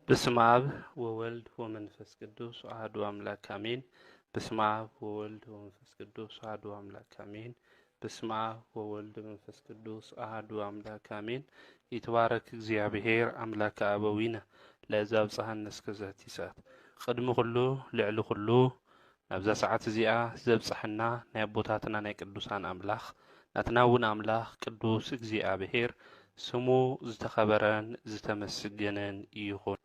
በስመ አብ ወወልድ ወመንፈስ ቅዱስ አሐዱ አምላክ አሜን። በስመ አብ ወወልድ ወመንፈስ ቅዱስ አሐዱ አምላክ አሜን። በስመ አብ ወወልድ ወመንፈስ ቅዱስ አሐዱ አምላክ አሜን። ይትባረክ እግዚአብሔር አምላከ አበዊነ ለዘብጽሐነ እስከዛቲ ሰዓት ቅድሚ ኩሉ ልዕሊ ኩሉ ናብዛ ሰዓት እዚኣ ዘብጽሐና ናይ አቦታትና ናይ ቅዱሳን አምላኽ ናትና እውን አምላኽ ቅዱስ እግዚአብሔር ስሙ ዝተኸበረን ዝተመስገነን ይኹን።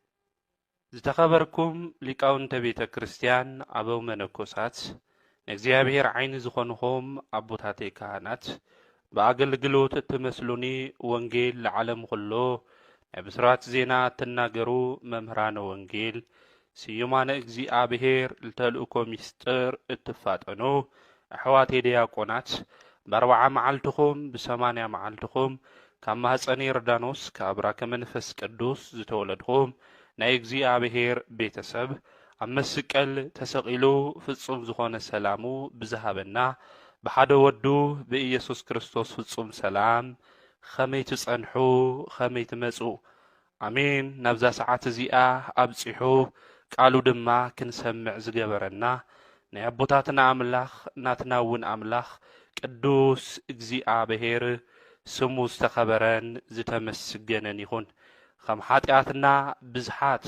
ዝተኸበርኩም ሊቃውንተ ቤተ ክርስቲያን አበው መነኮሳት ንእግዚአብሔር ዓይኒ ዝኾንኹም አቦታተይ ካህናት በአገልግሎት እትመስሉኒ ወንጌል ለዓለም ኩሎ ናይ ብስራት ዜና እትናገሩ መምህራነ ወንጌል ስዩማነ እግዚአብሔር ልተልእኮ ሚስጥር እትፋጠኑ ኣሕዋተይ ዲያቆናት በ40 መዓልትኹም ብ80 መዓልትኹም ካብ ማህፀነ ዮርዳኖስ ከአብራከ መንፈስ ቅዱስ ዝተወለድኹም ናይ እግዚአብሔር ቤተሰብ ኣብ መስቀል ተሰቂሉ ፍጹም ዝኾነ ሰላሙ ብዝሃበና ብሓደ ወዱ ብኢየሱስ ክርስቶስ ፍጹም ሰላም ከመይ ትጸንሑ ከመይ ትመጹ አሜን። ናብዛ ሰዓት እዚኣ ኣብፂሑ ቃሉ ድማ ክንሰምዕ ዝገበረና ናይ አቦታትና አምላኽ ናትና እውን አምላኽ ቅዱስ እግዚአብሔር ስሙ ዝተኸበረን ዝተመስገነን ይኹን። ከም ኃጢአትና ብዝሓት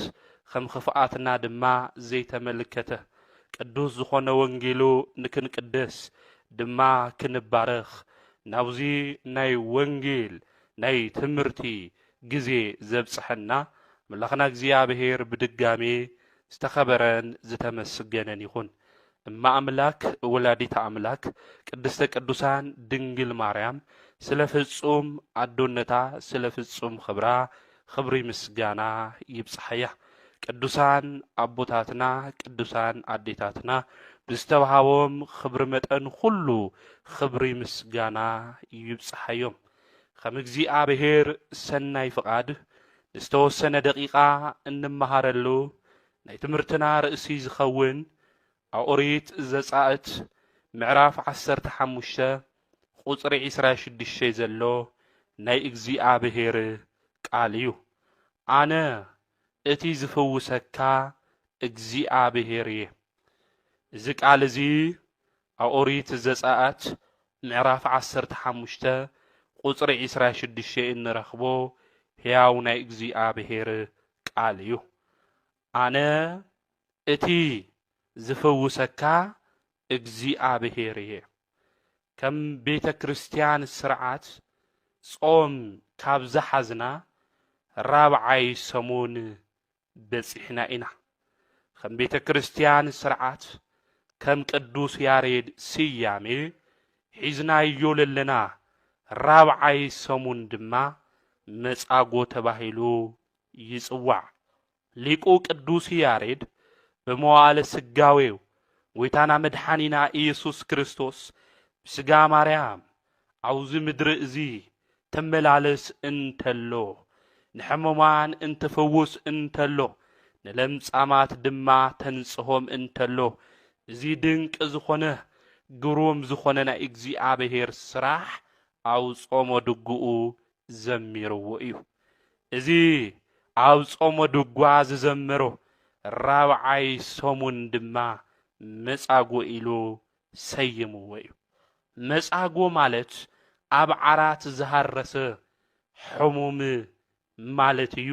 ከም ክፍኣትና ድማ ዘይተመልከተ ቅዱስ ዝኾነ ወንጌሉ ንክንቅደስ ድማ ክንባረኽ ናብዚ ናይ ወንጌል ናይ ትምህርቲ ግዜ ዘብጽሐና መላኽና እግዚአብሔር ብድጋሜ ዝተኸበረን ዝተመስገነን ይኹን። እማ አምላክ ወላዲተ አምላክ ቅድስተ ቅዱሳን ድንግል ማርያም ስለ ፍጹም አዶነታ ስለ ፍጹም ክብራ ክብሪ ምስጋና ይብጽሐያ። ቅዱሳን አቦታትና ቅዱሳን አዴታትና ብዝተባሃቦም ክብሪ መጠን ሁሉ ክብሪ ምስጋና ይብጽሐዮም። ከም እግዚአብሔር ሰናይ ፍቃድ ዝተወሰነ ደቂቃ እንመሃረሉ ናይ ትምህርትና ርእሲ ዝኸውን ኦሪት ዘጻእት ምዕራፍ 15 ቁጽሪ 26 ዘሎ ናይ እግዚአብሔር ቃል እዩ። አነ እቲ ዝፍውሰካ እግዚአብሔር እየ። እዚ ቃል እዚ ኣብ ኦሪት ዘጻእት ምዕራፍ 15 ቁጽሪ 26 እንረኽቦ ሕያው ናይ እግዚአብሔር ቃል እዩ። አነ እቲ ዝፍውሰካ እግዚአብሔር እየ። ከም ቤተ ክርስቲያን ስርዓት ጾም ካብ ዝሓዝና 4ይ ሰሙን በፂሕና ኢና። ከም ቤተ ክርስቲያን ስርዓት ከም ቅዱስ ያሬድ ስያሜ ሒዝናዮ ለለና 4ይ ሰሙን ድማ መጻጎ ተባሂሉ ይጽዋዕ። ሊቁ ቅዱስ ያሬድ በመዋዕለ ስጋዌው ጎይታና መድኃኒና ኢየሱስ ክርስቶስ ብስጋ ማርያም አውዚ ምድሪ እዚ ተመላለስ እንተሎ ንሕሙማን እንትፍውስ እንተሎ ንለምጻማት ድማ ተንጽሆም እንተሎ እዚ ድንቅ ዝኾነ ግሩም ዝኾነ ናይ እግዚአብሔር ስራሕ ኣብ ጾመ ድጉኡ ዘሚርዎ እዩ። እዚ ኣብ ጾመ ድጓ ዝዘምሮ 4ይ ሰሙን ድማ መጻጎ ኢሉ ሰይምዎ እዩ። መጻጎ ማለት ኣብ ዓራት ዝሃረሰ ሕሙም ማለት እዩ።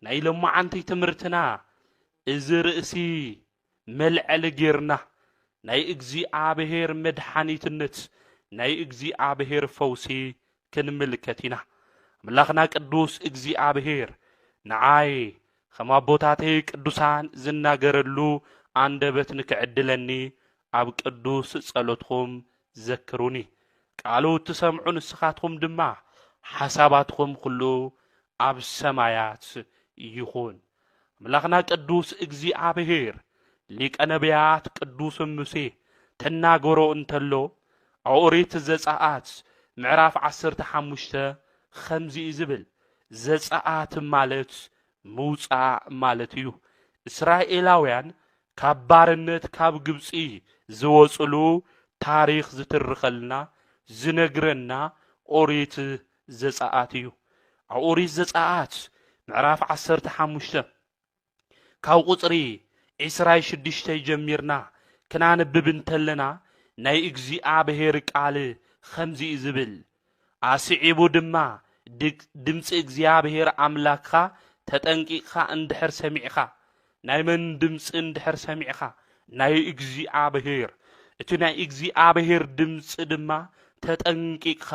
ናይ ሎማዓንቲ ትምህርትና እዚ ርእሲ መልዐሊ ጌርና ናይ እግዚአብሔር መድኃኒትነት ናይ እግዚአብሔር ፈውሲ ክንምልከት ኢና። አምላኽና ቅዱስ እግዚአብሔር ንዓይ ከም አቦታተይ ቅዱሳን ዝናገረሉ አንደበት ንክዕድለኒ ኣብ ቅዱስ ጸሎትኩም ዘክሩኒ። ቃሉ ትሰምዑ ንስኻትኩም ድማ ሓሳባትኩም ኩሉ ኣብ ሰማያት ይኹን። አምላኽና ቅዱስ እግዚአብሔር ሊቀ ነቢያት ቅዱስ ሙሴ ተናገሮ እንተሎ ኣብ ኦሪት ዘጻአት ምዕራፍ 15 ከምዚ ዝብል ዘጻአት ማለት ምውፃእ ማለት እዩ። እስራኤላውያን ካብ ባርነት ካብ ግብፂ ዝወፅሉ ታሪክ ዝትርከልና ዝነግረና ኦሪት ዘጻአት እዩ። ኣብ ኦሪት ዘጻአት ምዕራፍ 15 ካው ቁጽሪ 26 ጀሚርና ክናንብብ እንተለና ናይ እግዚአብሔር ቃል ከምዚ ዝብል አስዒቡ ድማ ድምፂ እግዚአብሔር አምላክኻ ተጠንቂቕኻ እንድሕር ሰሚዕኻ ናይ መን ድምፂ እንድሕር ሰሚዕኻ ናይ እግዚአብሔር እቲ ናይ እግዚአብሔር ድምፂ ድማ ተጠንቂቕኻ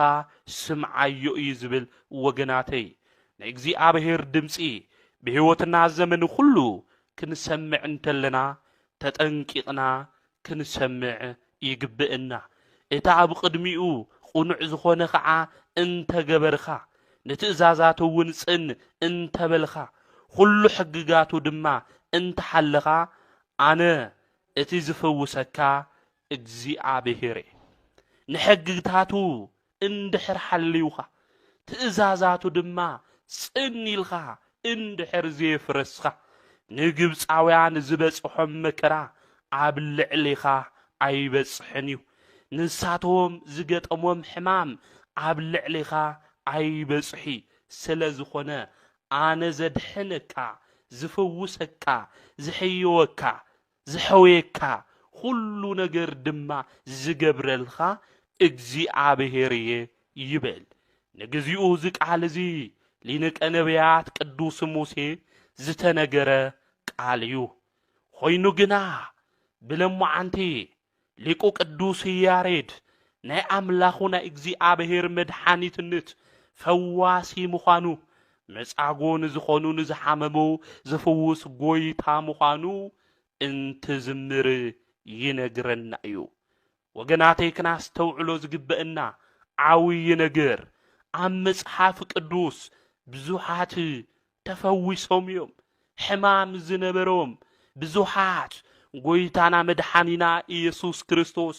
ስምዓዮ እዩ ዝብል ወገናተይ ናይ እግዚአብሔር ድምፂ በህይወትና ዘመን ሁሉ ክንሰምዕ እንተለና ተጠንቂቕና ክንሰምዕ ይግብእና እታ ኣብ ቅድሚኡ ቁኑዕ ዝኾነ ከዓ እንተገበርኻ ንትእዛዛቱ እውን ጽን እንተበልኻ ኩሉ ሕግጋቱ ድማ እንተሓለኻ ኣነ እቲ ዝፈውሰካ እግዚአብሔር ንሕግታቱ እንድሕር ሓልዩኻ ትእዛዛቱ ድማ ጽን ኢልኻ እንድሕር ዘየፍረስኻ ንግብፃውያን ዝበጽሖም መከራ ኣብ ልዕሊኻ ኣይበጽሕን እዩ ንሳቶም ዝገጠሞም ሕማም ኣብ ልዕሊኻ ኣይበጽሒ ስለ ዝኾነ ኣነ ዘድሕነካ ዝፈውሰካ ዝሕይወካ ዝሐወየካ ሁሉ ነገር ድማ ዝገብረልኻ እግዚአብሔር ይበል ንግዚኡ ዝቃል እዚ ሊቀ ነቢያት ቅዱስ ሙሴ ዝተነገረ ቃል እዩ ኮይኑ ግና ብለማዓንቲ ሊቁ ቅዱስ ያሬድ ናይ አምላኹ ናይ እግዚአብሔር መድኃኒትነት ፈዋሲ ምዃኑ መጻጎን ዝኾኑ ንዝሓመሙ ዝፍውስ ጎይታ ምዃኑ እንትዝምር ይነግረና እዩ ወገናተይ ክናስተውዕሎ ዝግበአና ዓውይ ነገር ኣብ መጽሓፍ ቅዱስ ብዙሓት ተፈዊሶም እዮም ሕማም ዝነበሮም ብዙሓት ጎይታና መድኃኒና ኢየሱስ ክርስቶስ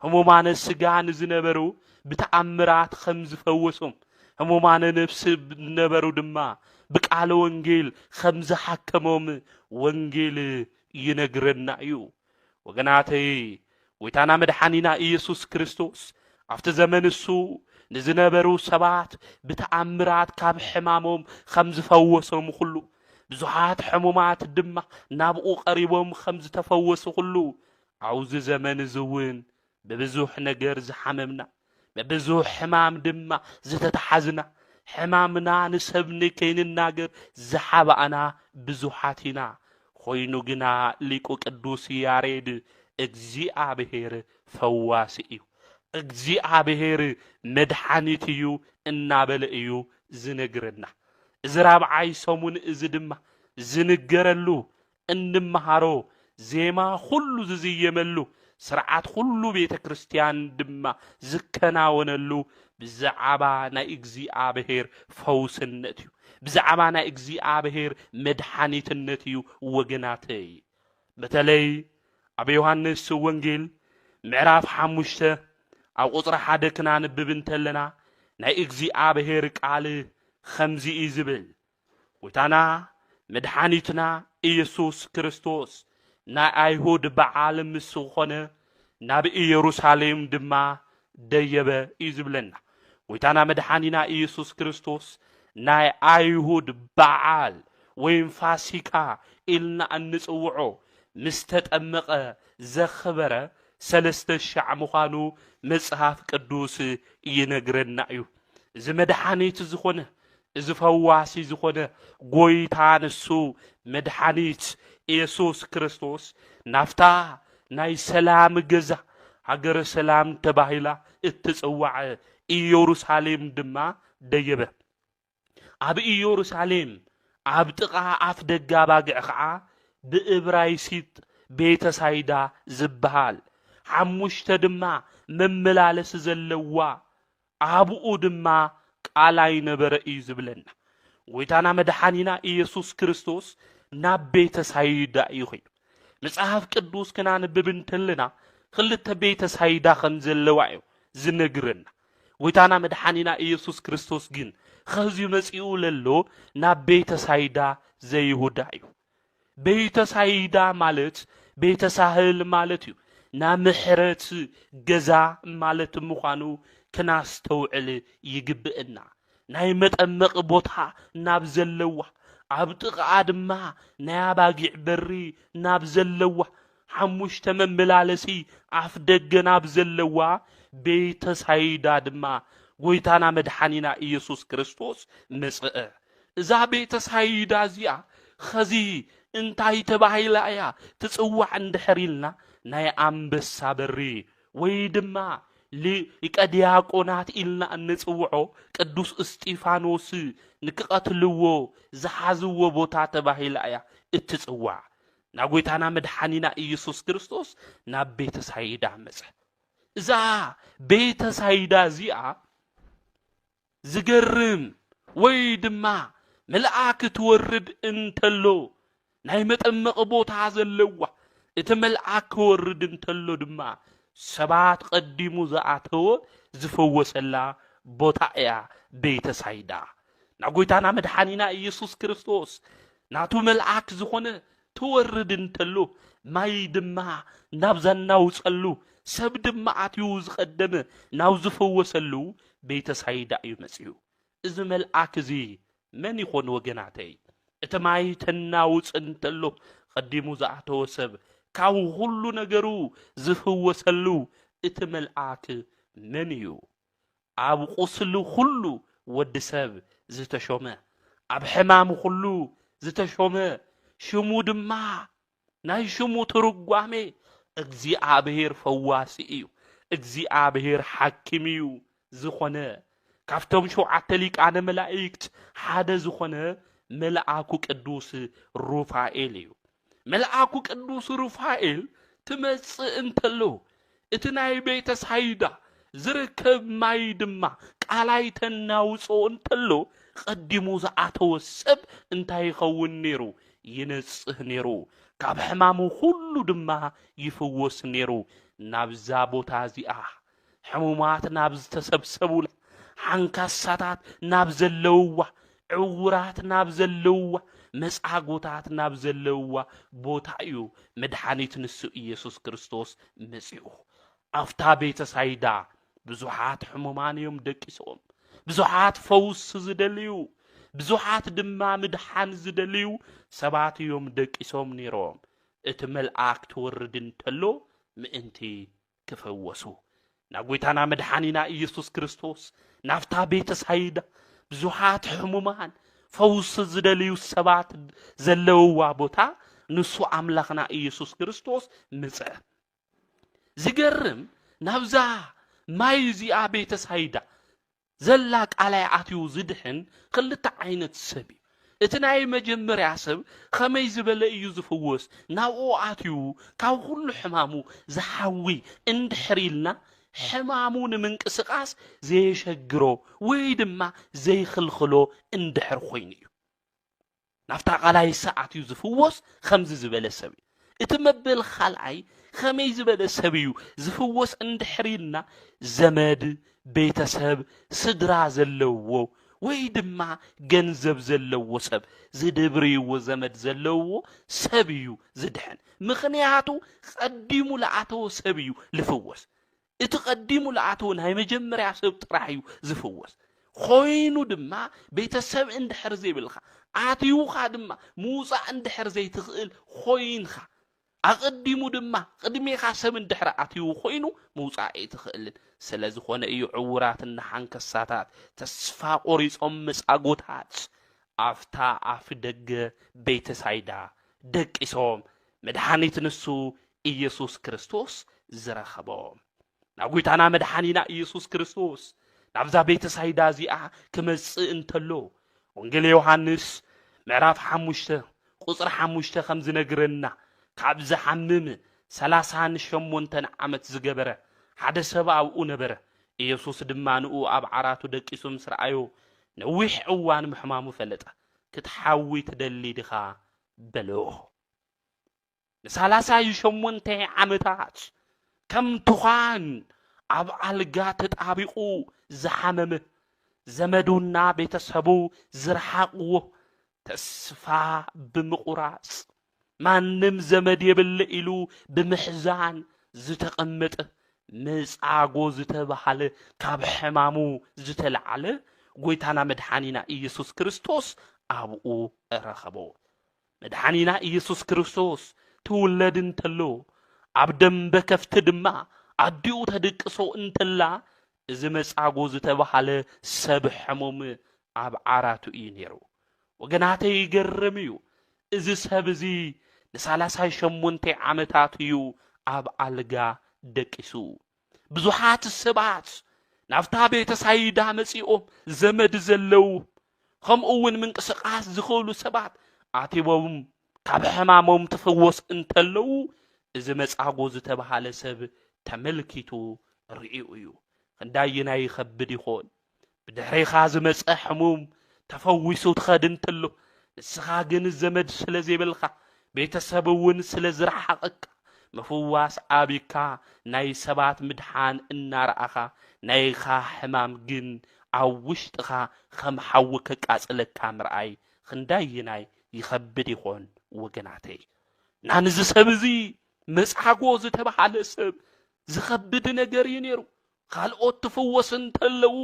ህሙማነ ስጋን ዝነበሩ ብተአምራት ከም ዝፈወሶም ህሙማነ ነፍስ ዝነበሩ ድማ ብቃለ ወንጌል ከም ዝሓከሞም ወንጌል ይነግረና እዩ ወገናተይ ጎይታና መድኃኒና ኢየሱስ ክርስቶስ ኣብቲ ዘመን እሱ ንዝነበሩ ሰባት ብተአምራት ካብ ሕማሞም ከም ዝፈወሶም ሁሉ ብዙሓት ሕሙማት ድማ ናብኡ ቀሪቦም ከም ዝተፈወሱ ሁሉ አውዚ ዘመን ዝውን በብዙሕ ነገር ዝሓመምና በብዙሕ ሕማም ድማ ዝተተሓዝና ሕማምና ንሰብኒ ከይንናገር ዝሓባአና ብዙሓት ኢና ኮይኑ ግና ሊቁ ቅዱስ ያሬድ እግዚአብሔር ፈዋሲ እዩ እግዚአብሔር መድኃኒት እዩ እናበለ እዩ ዝነግረና እዚ ራብዓይ ሰሙን እዚ ድማ ዝንገረሉ እንመሃሮ ዜማ ሁሉ ዝዝየመሉ ስርዓት ሁሉ ቤተ ክርስቲያን ድማ ዝከናወነሉ ብዛዕባ ናይ እግዚአብሔር ፈውስነት እዩ ብዛዕባ ናይ እግዚአብሔር መድኃኒትነት እዩ ወገናተይ በተለይ ኣብ ዮሐንስ ወንጌል ምዕራፍ 5 ኣብ ቁጽሪ 1 ክናንብብ እንተለና ናይ እግዚአብሔር ቃል ከምዚ ዝብል ጎይታና መድኃኒትና ኢየሱስ ክርስቶስ ናይ አይሁድ በዓል ምስ ዝኾነ ናብ ኢየሩሳሌም ድማ ደየበ እዩ ዝብለና ጎይታና መድኃኒና ኢየሱስ ክርስቶስ ናይ አይሁድ በዓል ወይም ፋሲካ ኢልና እንጽውዖ ምስ ተጠመቐ ዘኽበረ 3,000 ምዃኑ መጽሐፍ ቅዱስ ይነግረና እዩ እዚ መድኃኒት ዝኾነ እዚ ፈዋሲ ዝኾነ ጎይታ ንሱ መድኃኒት ኢየሱስ ክርስቶስ ናፍታ ናይ ሰላም ገዛ ሃገረ ሰላም ተባሂላ እትጽዋዕ ኢየሩሳሌም ድማ ደየበ ኣብ ኢየሩሳሌም ኣብ ጥቓ ኣፍ ደጋ ባግዕ ከዓ ብዕብራይሲጥ ቤተ ሳይዳ ዝበሃል 5 ድማ መመላለስ ዘለዋ ኣብኡ ድማ ቃላይ ነበረ እዩ ዝብለና ጎይታና መድኃኒና ኢየሱስ ክርስቶስ ናብ ቤተ ሳይዳ እዩ ኸይዱ መጽሐፍ ቅዱስ ክናንብብ እንተለና ክልተ ቤተ ሳይዳ ከም ዘለዋ እዩ ዝነግረና ጎይታና መድኃኒና ኢየሱስ ክርስቶስ ግን ከዚ መጽኡ ለሎ ናብ ቤተ ሳይዳ ዘይሁዳ እዩ ቤተ ሳይዳ ማለት ቤተ ሳህል ማለት እዩ ና ምሕረት ገዛ ማለት ምዃኑ ክናስተውዕል ይግብእና ናይ መጠመቕ ቦታ ናብ ዘለዋ عبتق دما ناباقع بري نابزلوا حموش تمملالسي عفدق نابزلوا بيت سايدا دما قويتانا مدحانينا إيسوس كريستوس مسئ إذا بيت سايدا زيا خزي انتاي تباهيلا ايا تسوح عند حريلنا ناي أنبسا بري ويدما لإكادياقونات إلنا أن نسوعو قدوس استيفانوس نكقتلوو زحازوو بوتا تباهيلا ايا اتسوع ناقويتانا مدحانينا إيسوس كريستوس ناب بيت سايدا مسئ إذا بيت سايدا زيا زقرم ويدما ملعاك تورد انتلو ناي متأمق بوتا زلوا اتملعاك ورد انتلو دما سبات قديمو زعاتو زفوسلا بوتا ايا بيت سايدا ناقويتانا مدحانينا إيسوس كريستوس ناتو ملعاك زخونه تورد انتلو ماي دما نابزان ناوصلو سب دما اتيو زقدم ناو زفوسلو بيت سايدا يمسيو إذا ملعاك زي من يخون وجناتي اتماي تناوص انتلو قديمو زعاتو سب كاو كل نجرو زفوسلو اتملعاك منيو اب قسلو كله ود سب زتشومه اب حمام كله زتشومه شمو دما ناي شمو ترغوامي እግዚአብሔር ፈዋሲ እዩ እግዚአብሔር ሐኪም እዩ ዝኾነ ካፍቶም ሸውዓተ ሊቃነ መላእክት ሓደ ዝኾነ መልአኩ ቅዱስ ሩፋኤል እዩ መልአኩ ቅዱስ ሩፋኤል ትመጽእ እንተሎ እቲ ናይ ቤተ ሳይዳ ዝርከብ ማይ ድማ ቃላይ ተናውጾ እንተሎ ቀዲሙ ዝኣተወ ሰብ እንታይ ይኸውን ነይሩ ይነጽህ ነይሩ ካብ ሕማሙ ሁሉ ድማ ይፍወስ ነይሩ ናብዛ ቦታ እዚኣ ሕሙማት ናብ ዝተሰብሰቡላ ሓንካሳታት ናብ ዘለውዋ ዕውራት ናብ ዘለውዋ መጻጎታት ናብ ዘለውዋ ቦታ እዩ መድኃኒት ንሱ ኢየሱስ ክርስቶስ መጺኡ ኣፍታ ቤተ ሳይዳ ብዙሓት ሕሙማን እዮም ደቂሶም ብዙሓት ፈውስ ዝደልዩ ብዙሓት ድማ ምድሓን ዝደልዩ ሰባት እዮም ደቂሶም ነይሮም እቲ መልአክ ትወርድ እንተሎ ምእንቲ ክፈወሱ ናጎይታና መድሓኒና ኢየሱስ ክርስቶስ ናፍታ ቤተ ሳይዳ ብዙሓት ሕሙማን ፈውስ ዝደልዩ ሰባት ዘለውዋ ቦታ ንሱ ኣምላኽና ኢየሱስ ክርስቶስ ምጽእ ዝገርም ናብዛ ማይ እዚኣ ቤተ ሳይዳ ዘላ ቃላይ ኣትዩ ዝድሕን ክልተ ዓይነት ሰብ እቲ ናይ መጀመርያ ሰብ ከመይ ዝበለ እዩ ዝፍወስ ናብኡ ኣትዩ ካብ ኩሉ ሕማሙ ዝሓዊ እንድሕሪልና ሕማሙ ንምንቅስቃስ ዘይሸግሮ ወይ ድማ ዘይኽልኽሎ እንድሕር ኮይኑ እዩ ናፍታ ቃላይ ሰዓት እዩ ዝፍወስ ከምዚ ዝበለ ሰብ እቲ መበል ካልኣይ ከመይ ዝበለ ሰብ እዩ ዝፍወስ እንድሕሪልና ዘመድ ቤተሰብ ስድራ ዘለውዎ ወይ ድማ ገንዘብ ዘለውዎ ሰብ ዝድብርይዎ ዘመድ ዘለውዎ ሰብ እዩ ዝድሕን ምኽንያቱ ቀዲሙ ለኣተወ ሰብ እዩ ልፍወስ እቲ ቀዲሙ ለኣተወ ናይ መጀመርያ ሰብ ጥራሕ እዩ ዝፍወስ ኮይኑ ድማ ቤተሰብ እንድሕር ዘይብልኻ ኣትዩኻ ድማ ምውፃእ እንድሕር ዘይትኽእል ኮይንኻ ኣቀዲሙ ድማ ቅድሜኻ ሰብ እንድሕር ኣትዩ ኮይኑ ምውፃእ ኣይትኽእልን ስለዝኾነ እዩ ዕውራትና ሓንከሳታት ተስፋ ቆሪጾም መጻጎታት ኣፍታ ኣፍ ደገ ቤተ ሳይዳ ደቂሶም መድኃኒት ንሱ ኢየሱስ ክርስቶስ ዝረኸቦም ናጉይታና መድኃኒና ኢየሱስ ክርስቶስ ናብዛ ቤተ ሳይዳ እዚኣ ክመጽእ እንተሎ ወንጌል ዮሐንስ ምዕራፍ 5 ቁጽር 5 ከም ዝነግረና ካብ ዝሓምም 38 ዓመት ዝገበረ ሓደ ሰብ ኣብኡ ነበረ ኢየሱስ ድማ ንኡ ኣብ ዓራቱ ደቂሱ ምስ ረኣዮ ነዊሕ እዋን ምሕማሙ ፈለጠ ክትሓዊ ትደሊ ዲኻ በሎ ን38 ዓመታት ከም ትዃን ኣብ ኣልጋ ተጣቢቑ ዝሓመመ ዘመዱና ቤተሰቡ ዝረሓቕዎ ተስፋ ብምቑራጽ ማንም ዘመድ የብለ ኢሉ ብምሕዛን ዝተቐመጠ መጻጎ ዝተባሃለ ካብ ሕማሙ ዝተለዓለ ጎይታና መድኃኒና ኢየሱስ ክርስቶስ ኣብኡ ረኸቦ መድኃኒና ኢየሱስ ክርስቶስ ትውለድ እንተሎ ኣብ ደንበ ከፍቲ ድማ ኣዲኡ ተድቅሶ እንተላ እዚ መጻጎ ዝተባሃለ ሰብ ሕሙም ኣብ ዓራቱ እዩ ነይሩ ወገናተይ ይገርም እዩ እዚ ሰብ እዚ ን38 ዓመታት እዩ ኣብ ኣልጋ ደቂሱ ብዙሓት ሰባት ናብታ ቤተ ሳይዳ መጺኦም ዘመድ ዘለው ከምኡ እውን ምንቅስቃስ ዝኽእሉ ሰባት ኣቲቦም ካብ ሕማሞም ትፍወስ እንተለው እዚ መጻጎ ዝተባሃለ ሰብ ተመልኪቱ ርኢዩ እዩ ክንዳይና ይኸብድ ይኾን ብድሕሪኻ ዝመፀ ሕሙም ተፈዊሱ ትኸድ እንተሎ ንስኻ ግን ዘመድ ስለ ዘይብልኻ ቤተሰብ እውን ስለ ዝረሓቐካ ምፍዋስ ዓቢካ ናይ ሰባት ምድሓን እናረኣኻ ናይኻ ሕማም ግን ኣብ ውሽጥኻ ከም ሓዊ ከቃጽለካ ምርኣይ ክንዳይናይ ይኸብድ ይኾን ወገናተይ ናንዚ ሰብ እዚ መጻጎ ዝተባሃለ ሰብ ዝኸብድ ነገር እዩ ነይሩ ካልኦት ትፍወስ እንተለው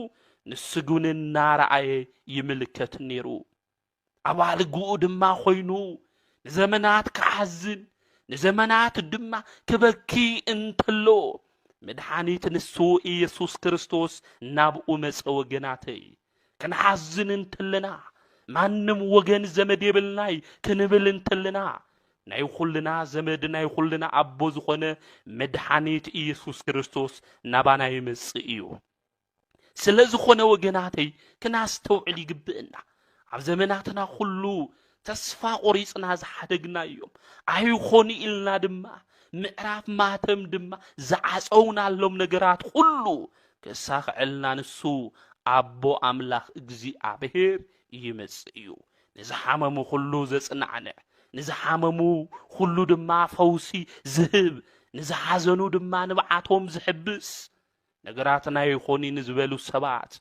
ንሱ ግን እናረኣየ ይምልከት ነይሩ ኣብ ኣልግኡ ድማ ኮይኑ ንዘመናት ክሓዝን ንዘመናት ድማ ክበኪ እንተሎ መድኃኒት ንሱ ኢየሱስ ክርስቶስ ናብኡ መጸ ወገናተይ ክንሓዝን እንተለና ማንም ወገን ዘመድ የብልናይ ክንብል እንተለና ናይ ኩልና ዘመድ ናይ ኩልና ኣቦ ዝኾነ መድኃኒት ኢየሱስ ክርስቶስ ናባና ይመጽእ እዩ ስለ ዝኾነ ወገናተይ ክናስተውዕል ይግብእና ኣብ ዘመናትና ኩሉ ተስፋ ቆሪጽና ዝሓደግና እዮም ኣይኾን ኢልና ድማ ምዕራፍ ማተም ድማ ዝዓፀውናሎም ነገራት ሁሉ ከሳኽዕልና ንሱ ኣቦ ኣምላኽ እግዚአብሔር ይመጽእ እዩ ንዝሓመሙ ሁሉ ዘጽናዕንዕ ንዝሓመሙ ሁሉ ድማ ፈውሲ ዝህብ ንዝሓዘኑ ድማ ንብዓቶም ዝሕብስ ነገራትና ይኾን ንዝበሉ ሰባት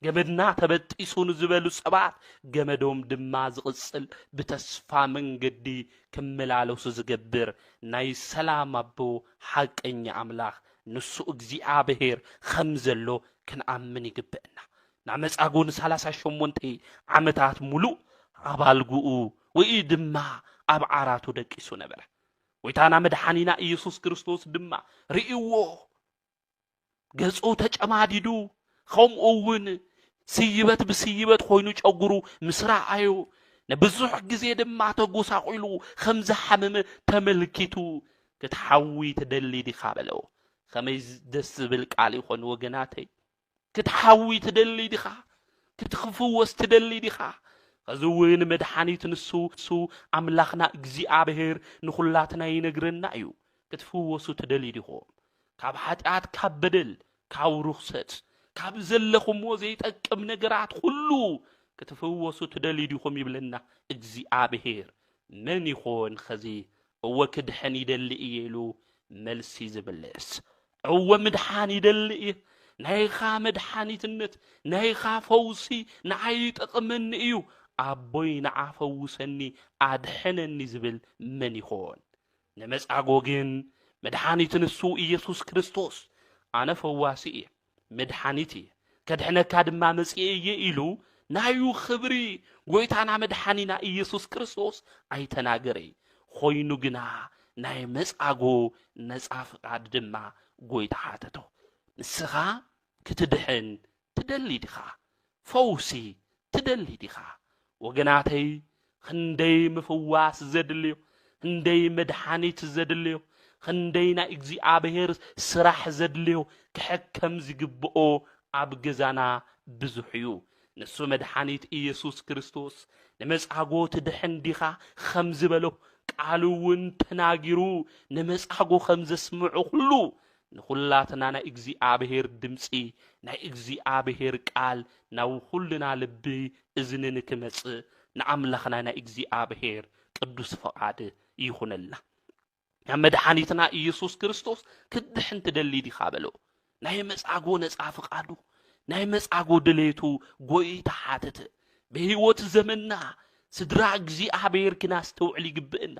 ገመድና ተበጢሱ ንዝበሉ ሰባት ገመዶም ድማ ዝቕጽል ብተስፋ መንገዲ ክመላለሱ ዝገብር ናይ ሰላም ኣቦ ሓቀኛ ኣምላኽ ንሱ እግዚአብሔር ከም ዘሎ ክንኣምን ይግብአና ናመጻጎን 38 ዓመታት ሙሉእ ኣብ ኣልግኡ ወይ ድማ ኣብ ዓራቱ ደቂሱ ነበረ ወይታና መድኃኒና ኢየሱስ ክርስቶስ ድማ ርእይዎ ገጹ ተጨማዲዱ ከምኡ እውን ስይበት ብስይበት ኮይኑ ጨጉሩ ምስራኣዩ ንብዙሕ ግዜ ድማ ተጎሳቂሉ ከም ዝሓመመ ተመልኪቱ ክትሓዊ ትደሊ ዲኻ በለው ከመይ ደስ ዝብል ቃል ይኾን ወገናተይ ክትሓዊ ትደሊ ዲኻ ክትኽፍወስ ትደሊ ዲኻ ከዝውን መድኃኒት ንሱ ኣምላኽና እግዚአብሔር ንኹላትና ይነግረና እዩ ክትፍወሱ ትደሊ ዲኹም ካብ ኃጢአት ካብ በደል ካብ ርኩሰት ካብ ዘለኹምዎ ዘይጠቅም ነገራት ሁሉ ክትፍወሱ ትደሊ ዲኹም ይብለና እግዚአብሔር መን ይኾን ኸዚ እወ ክድሕን ይደሊ ኢሉ መልሲ ዝብልስ እወ ምድሓን ይደሊ ናይኻ መድኃኒትነት ናይኻ ፈውሲ ንዓይ ይጠቕመኒ እዩ ኣቦይ ንዓ ፈውሰኒ ኣድሕነኒ ዝብል መን ይኾን ንመጻጎ ግን መድኃኒት ንሱ ኢየሱስ ክርስቶስ ኣነ ፈዋሲ እየ መድኃኒት እየ ከድሕነካ ድማ መጽእ እየ ኢሉ ናዩ ኽብሪ ጎይታና መድኃኒና ኢየሱስ ክርስቶስ ኣይተናገረ ኾይኑ ግና ናይ መጻጎ ነጻ ፍቃድ ድማ ጎይታ ሓተቶ ንስኻ ክትድሕን ትደሊ ዲኻ ፈውሲ ትደሊ ዲኻ ወገናተይ ክንደይ ምፍዋስ ዘድልዮ ክንደይ መድኃኒት ዘድልዮ ክንደይ ናይ እግዚአብሔር ስራሕ ዘድልዮ ክሕከም ዝግብኦ ኣብ ገዛና ብዙሕ እዩ ንሱ መድኃኒት ኢየሱስ ክርስቶስ ንመጻጎ ትድሕን ዲኻ ከም ዝበሎ ቃሉ እውን ተናጊሩ ንመጻጎ ከም ዘስምዑ ሁሉ ንኹላትና ናይ እግዚአብሔር ድምፂ ናይ እግዚአብሔር ቃል ናብ ሁሉና ልቢ እዝንን ክመጽእ ንኣምላኽና ናይ እግዚአብሔር ቅዱስ ፈቃድ ይኹነልና ያ መድኃኒትና ኢየሱስ ክርስቶስ ክትድሕን ትደሊ ዲኻ በሎ ናይ መጻጎ ነጻ ፍቃዱ ናይ መጻጎ ድሌቱ ጎይታ ሓተተ በህይወት ዘመንና ስድራ እግዚአብሔር ክናስተውዕል ይግብእና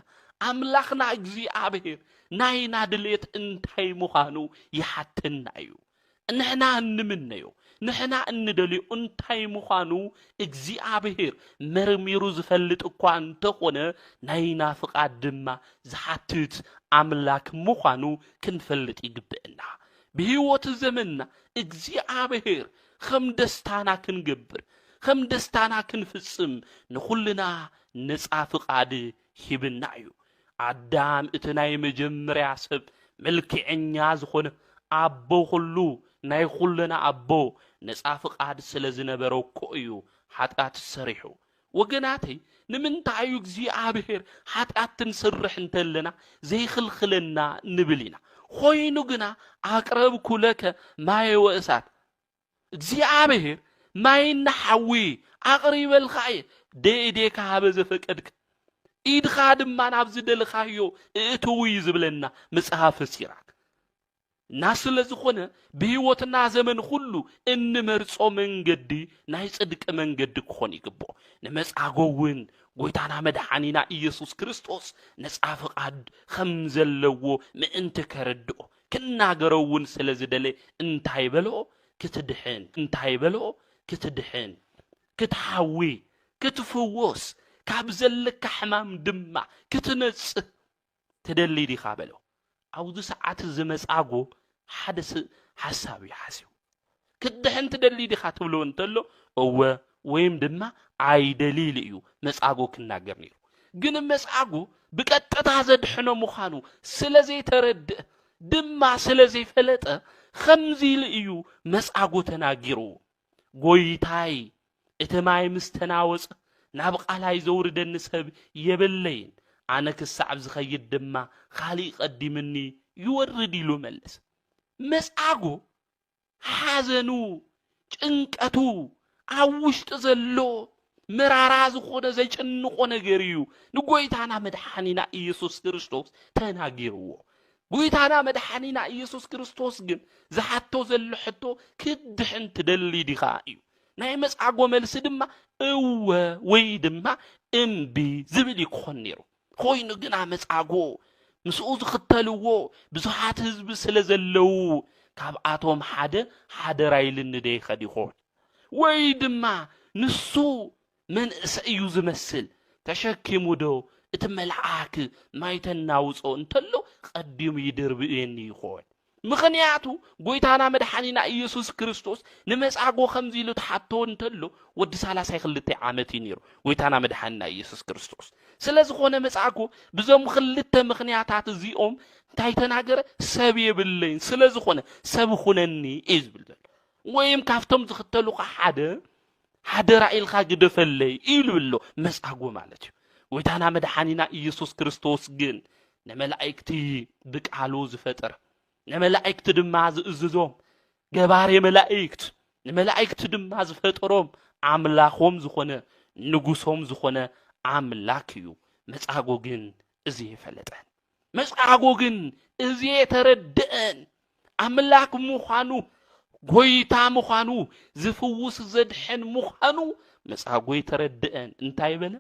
ኣምላኽና እግዚአብሔር ናይና ድሌት እንታይ ምዃኑ ይሓትና እዩ ንሕና እንምነዮ نحنا اندلي انتاي مخانو እግዚአብሔር مرميرو زفلت እኳ እንተኾነ ናይና ፍቃድ ድማ ዝሓትት አምላክ ምዃኑ ክንፈልጥ ይግብአና بهيوت زمننا እግዚአብሔር ከም ደስታና ክንገብር ከም ደስታና ክንፍጽም ንኹልና ነፃ ፍቃድ ሂብና እዩ አዳም እትናይ መጀመርያ ሰብ መልክዕኛ ዝኾነ አቦ ሁሉ ናይ ሁሉና አቦ ነፃ ፍቃድ ስለዝነበረው እኮ እዩ ኃጢአት ሰሪሑ ወገናተይ ንምንታዩ እግዚአብሔር ኃጢአትን ስርሕ እንተለና ዘይኽልኽለና ንብሊና ሆይኑ ግና አቅረብኩ ለከ ማየ ወእሳት እግዚአብሔር ማይና ሐዊ አቅሪበልኻየ ደኢዴካ ሃበ ዘፈቀድክ ኢድኻ ድማ ናብ ዝደልኻዮ እትውይ ዝብለና መጽሐፍ ሲራክ ናስለ ዝኾነ በህይወትና ዘመን ሁሉ እንመርጾ መንገዲ ናይ ጽድቅ መንገዲ ክኾን ይግብኦ ንመጻጎውን ጎይታና መድኃኒና ኢየሱስ ክርስቶስ ነፃ ፍቃድ ከም ዘለዎ ምእንቲ ከረድኦ ክናገረውን ስለዝደለ እንታይ በሎ ክትድሕን እንታይ በሎ ክትድሕን ክትሐዊ ክትፍወስ ካብ ዘለካ ሕማም ድማ ክትነጽህ ትደሊ ዲኻ በሎ አውዝ ሰዓት ዝመጻጎ حدث حسابي حاسيو كدحن تدلي دي خاتبلو انتلو هو ويم دما اي دليل ايو مسعاغو كناغر نيرو ግን مسعاغو بቀጥታ ዘድሕኖ ምዃኑ ስለዚህ ተረድ ድማ ስለዚህ ፈለጠ خمزيل ايو مسعاغو ተናጊሩ ጎይታይ እተማይ ምስተናወጽ ናብ ቃላይ ዘውርደን ሰብ የበለይን አነ ክሳብ ዝኸይድ ድማ ኻሊ ቀዲምኒ ይወርድ ይሉ መለስ መስአጎ ሐዘኑ ጭንቀቱ አውሽጥ ዘሎ መራራ ዝኾነ ዘጭንቆ ነገር እዩ ንጎይታና መድኃኒና ኢየሱስ ክርስቶስ ተናጊርዎ ጎይታና መድኃኒና ኢየሱስ ክርስቶስ ግን ዝሓቶ ዘሎ ሕቶ ክድሕን ትደሊ ዲኻ እዩ ናይ መስአጎ መልስ ድማ እወ ወይ ድማ እምቢ ዝብል ይኮን ነይሩ ኮይኑ ግን መስአጎ مسؤ ዝኽተልዎ ብዙሓት ህዝብ ስለዘለው ካብ አቶም ሓደ ራይልን ደይ ኸዲኾን ወይ ድማ ንሱ መንእሰ እዩ ዝመስል ተሸኪሙ ዶ እቲ መልአክ ማይተናውጾ እንተሎ ቀዲሙ ይድርብየኒ ይኾን ምኽንያቱ ጎይታና መድኃኒና ኢየሱስ ክርስቶስ ንመስአጎ ከምዚሉ ተሓቶ እንተሎ ወዲ 32 ዓመት ይነሩ ጎይታና መድኃኒና ኢየሱስ ክርስቶስ ስለዝኾነ መስአጎ ብዞም ክልተ ምኽንያታት እዚኦም እንታይ ተናገረ ሰብ የብለኝ ስለዝኾነ ሰብ ኹነኒ ይዝብል ወይም ካፍቶም ዝኽተሉኻ ሓደ ራእይልኻ ግደፈለይ ይብሎ መስአጎ ማለት እዩ ጎይታና መድኃኒና ኢየሱስ ክርስቶስ ግን ንመላእክቲ ብቃሉ ዝፈጠረ ንመላእክት ድማ ዝእዝዞም ገባሬ መላእክት ንመላእክት ድማ ዝፈጠሮም አምላኾም ዝኾነ ንጉሶም ዝኾነ አምላክ እዩ መስአጎ ግን እዚ ይፈለጠን መስአጎ ግን እዚ የተረደአን አምላክ ምዃኑ ጎይታ ምዃኑ ዝፍውስ ዘድሕን ምዃኑ መስአጎ የተረደአን እንታይ በለ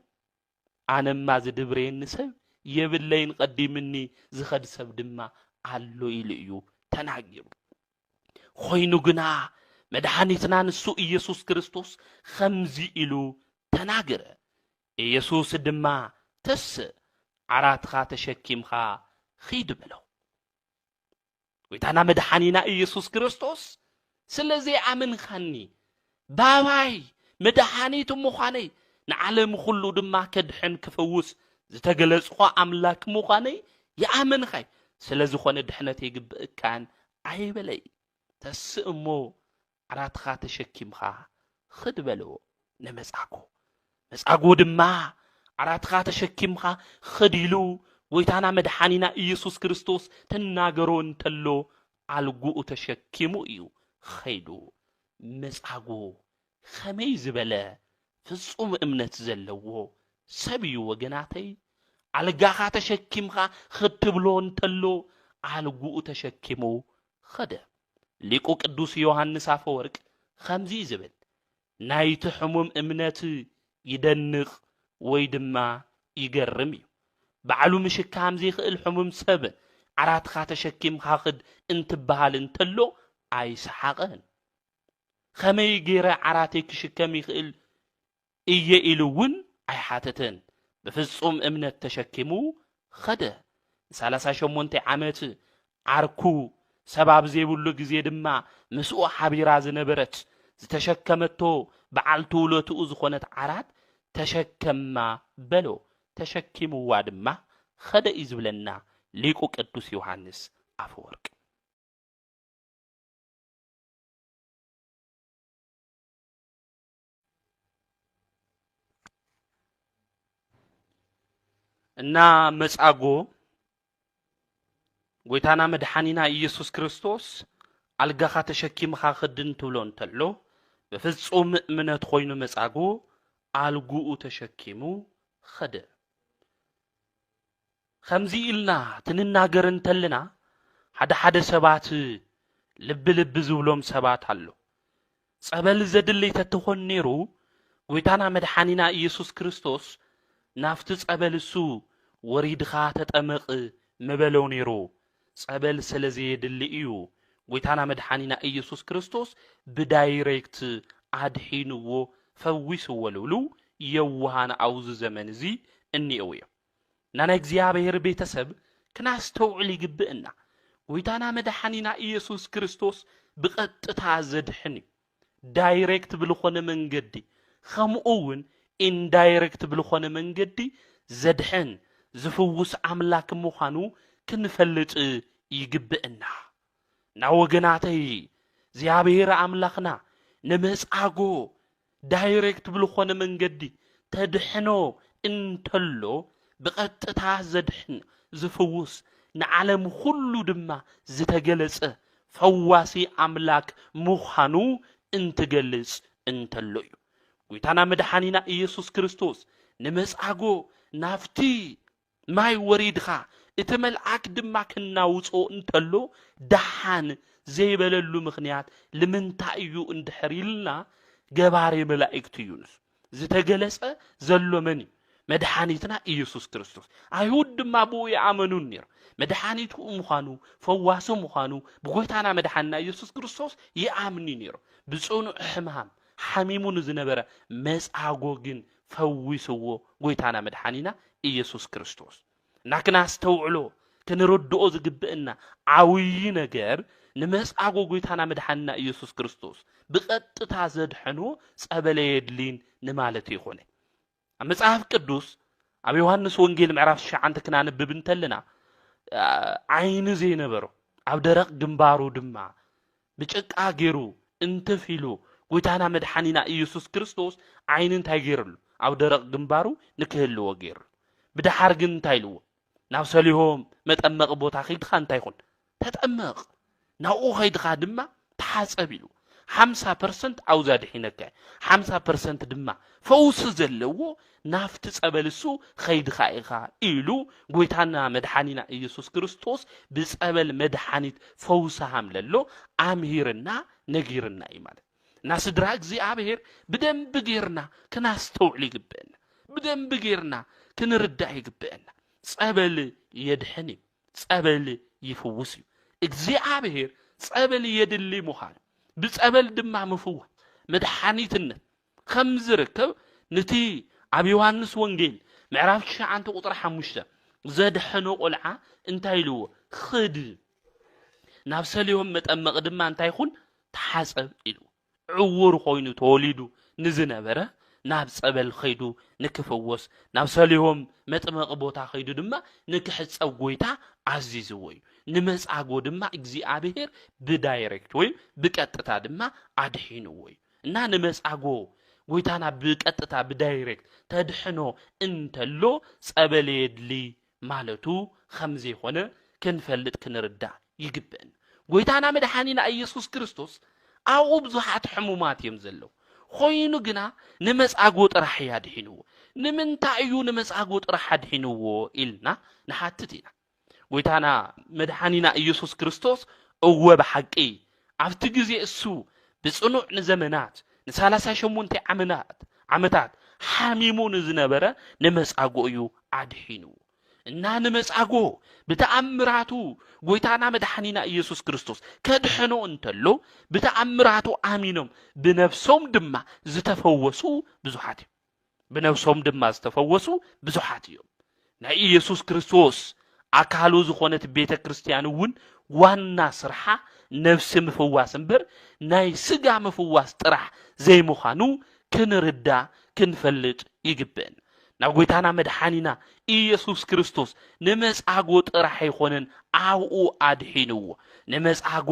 አነማ ዝድብሬን ሰብ የብለይን ቀዲምኒ ዝኸድ ሰብ ድማ አሎ ይልዩ ተናጊሩ ኮይኑ ግና መድኃኒትና ንሱ ኢየሱስ ክርስቶስ ከምዚ ኢሉ ተናገረ ኢየሱስ ድማ ተስ ዓራትኻ ተሸኪምኻ ኺድ በሎ ጎይታና መድኃኒና ኢየሱስ ክርስቶስ ስለዚህ አምንኻኒ ባባይ መድኃኒቱ ምዃነይ ንዓለም ሁሉ ድማ ከድሕን ክፈውስ ዝተገለጽኾ አምላክ ምዃነይ የአምንኻይ ስለዝኾነ ድሕነት ይግብእካን አይበለይ ተስእሞ ዓራትኻ ተሸኪምኻ ኺድ በልዎ መስአጎ ድማ ዓራትኻ ተሸኪምኻ ኺድ ኢሉ ጎይታና መድኃኒና ኢየሱስ ክርስቶስ ተናገሮ እንተሎ አልጉኡ ተሸኪሙ እዩ ኸይዱ መስአጎ ኸመይ ዝበለ ፍጹም እምነት ዘለዎ ሰብ እዩ ወገናተይ አልጋኻ ተሸኪምኻ ኽትብሎ እንተሎ አልጉኡ ተሸኪሙ ኸደ ሊቁ ቅዱስ ዮሐንስ አፈወርቅ ከምዚ ዝብል ናይቲ ሕሙም እምነት ይደንቕ ወይ ድማ ይገርም እዩ ባዕሉ ምሽካም ዘይኽእል ሕሙም ሰብ ዓራትኻ ተሸኪምኻ ኽድ እንትበሃል እንተሎ ኣይሰሓቐን خمي جيرة عراتي كشكمي خيل إيه إلوون أي حاتتن بفصوم أمنة تشكمو خده سالسا شمونتي عمت عركو سباب زيبولو جزي دما مسؤ حبيرا زنبرت زتشكمتو بعالتو لوتو زخونت عرات تشكما بلو تشكمو وادما خده إزبلنا ليكو قدوس يوحنس أفورك እና መጻጎ ጎይታና መድኃኒና ኢየሱስ ክርስቶስ አልጋኻ ተሸኪምኻ ኽድን ትብሎ እንተሎ በፍጹም እምነት ኮይኑ መጻጎ አልጉኡ ተሸኪሙ ኸደ ከምዚ ኢልና ትንናገር እንተልና ሓደ ሰባት ልብ ዝብሎም ሰባት አሎ ጸበል ዘድልይ ተትኾን ነይሩ ጎይታና መድኃኒና ኢየሱስ ክርስቶስ ናፍቲ ጸበልሱ ወሪድኻ ተጠመቕ መበለው ነይሩ ጸበል ስለዘየድሊ እዩ ጎይታና መድኃኒና ኢየሱስ ክርስቶስ ብዳይሬክት አድሒንዎ ፈዊስዎ ልብሉ የዋሃን አውዝ ዘመን እዚ እንየው እዮም ናና እግዚአብሔር ቤተሰብ ክናስተውዕል ይግብእና ጎይታና መድኃኒና ኢየሱስ ክርስቶስ ብቐጥታ ዘድሕን ዳይሬክት ብልኾነ መንገዲ ከምኡውን ኢንዳይሬክት ብልኾነ መንገዲ ዘድሕን ዝፍውስ አምላክ ምዃኑ ክንፈልጥ ይግብእና ና ወገናተይ እግዚአብሔር አምላኽና ንመጻጎ ዳይሬክት ብልኾነ መንገዲ ተድሕኖ እንተሎ ብቐጥታ ዘድሕን ዝፍውስ ንዓለም ሁሉ ድማ ዝተገለጸ ፈዋሲ አምላክ ምዃኑ እንትገልጽ እንተሎ እዩ ጎይታና መድኃኒና ኢየሱስ ክርስቶስ ንመጻጎ ናፍቲ ማይ ወሪድኻ እቲ መልአክ ድማ ክናውጾ እንተሎ ዳሓን ዘይበለሉ ምኽንያት ልምንታይ እዩ እንድሕሪልና ገባሬ መላእክት እዩንስ ዝተገለጸ ዘሎ መን መድኃኒትና ኢየሱስ ክርስቶስ አይሁድ ድማ ብኡ ይኣመኑን ነይሩ መድኃኒቱ ምዃኑ ፈዋሱ ምዃኑ ብጎይታና መድኃኒና ኢየሱስ ክርስቶስ ይኣምኑ ነይሩ ብጽኑዕ ሕማም حميمون زنبرة مسعوجين فويسوا قويتانا مدحانينا إيسوس كريستوس ناكنا استوعلو كنردو زجبئنا عوينا جار نمسعو قويتانا مدحانينا إيسوس كريستوس بقت تعزد حنو سأبلي يدلين نمالتي خوني مسعف قدوس أبي يوحنس وانجيل معرف شعان تكنا نببنتلنا عين زي نبرو عبدرق جنبارو دمع بجك آجيرو انتفيلو قويتانا مدحانينا إيسوس كريستوس عينن تايجيرلو أو درق جنبارو نكهلو وغير بدا حرقن تايلو ناو ساليهم متأمق بوتا خيد خان تايخون تتأمق ناو خيد خادمة تحاسبيلو 50% أو زاد حينك 50% دما فوس زلو نافتس أبلسو خيد خائخا إلو قويتانا مدحانينا إيسوس كريستوس بس أبل مدحانيت فوسهم للو عامهيرنا نجيرنا إيمان ناس دراك زي عبير بدم بغيرنا كناستوعلي جبنا بدم بغيرنا كنردعي جبنا صابل يدحني صابل يفوسي زي عبير صابل يدلي مخان بصابل دمع مفوه مدحانيتنا خمس ركب نتي ابي يوحنس وانجيل معرف شعان تقطر حمشته زدحنو قلعه انتايلو خد نفس اليوم متأمق دما انتاي خون تحاسب إلو عور خوينو توليدو نزنبره ناب صبل خيدو نكفوس ناب ساليهم متأمق بوتا خيدو دما نكحص قويتا عزيز وي نمصعغو دما እግዚአብሔር بدايركت وي بقطتا دما አድሒኑ وي እና نمصعغو ጎይታና ብቀጥታ ብዳይሬክት ተድሕኖ እንተሎ ጸበል የድሊ ማለቱ ከምዚ ሆነ ክንፈልጥ ክንርዳ ይግብን ጎይታና መድኃኒና ኢየሱስ ክርስቶስ አው ብዙሓት ሕሙማት እዮም ዘለው ኮይኑ ግና ንመጻጎ ጥራሕ ያድሕንዎ ንምንታይ እዩ ንመጻጎ ጥራሕ ያድሕንዎ ኢልና ንሓትትና ጎይታና መድኃኒና ኢየሱስ ክርስቶስ እወ በሐቂ ኣብቲ ግዜ እሱ ብጽኑዕ ንዘመናት ن38 ዓመታት ሓሚሙን ዝነበረ ንመጻጎ እዩ አድሒኑ እና ንመጻጎ ብተአምራቱ ጎይታና መድኃኒና ኢየሱስ ክርስቶስ ከድሕኖ እንተሎ ብተአምራቱ አሚኖም ብነፍሶም ድማ ዝተፈወሱ ብዙሓት እዮም ብነፍሶም ድማ ዝተፈወሱ ብዙሓት እዮም ናይ ኢየሱስ ክርስቶስ አካሉ ዝኾነት ቤተ ክርስቲያን እውን ዋና ስርሓ ነፍሲ ምፍዋስ እምበር ናይ ስጋ ምፍዋስ ጥራሕ ዘይምዃኑ ክንርዳ ክንፈልጥ ይግብን ናብ ጎይታና መድኃኒና ኢየሱስ ክርስቶስ ንመጻጎ ጥራሕ ይኾነን አብኡ አድሒንዎ ንመጻጎ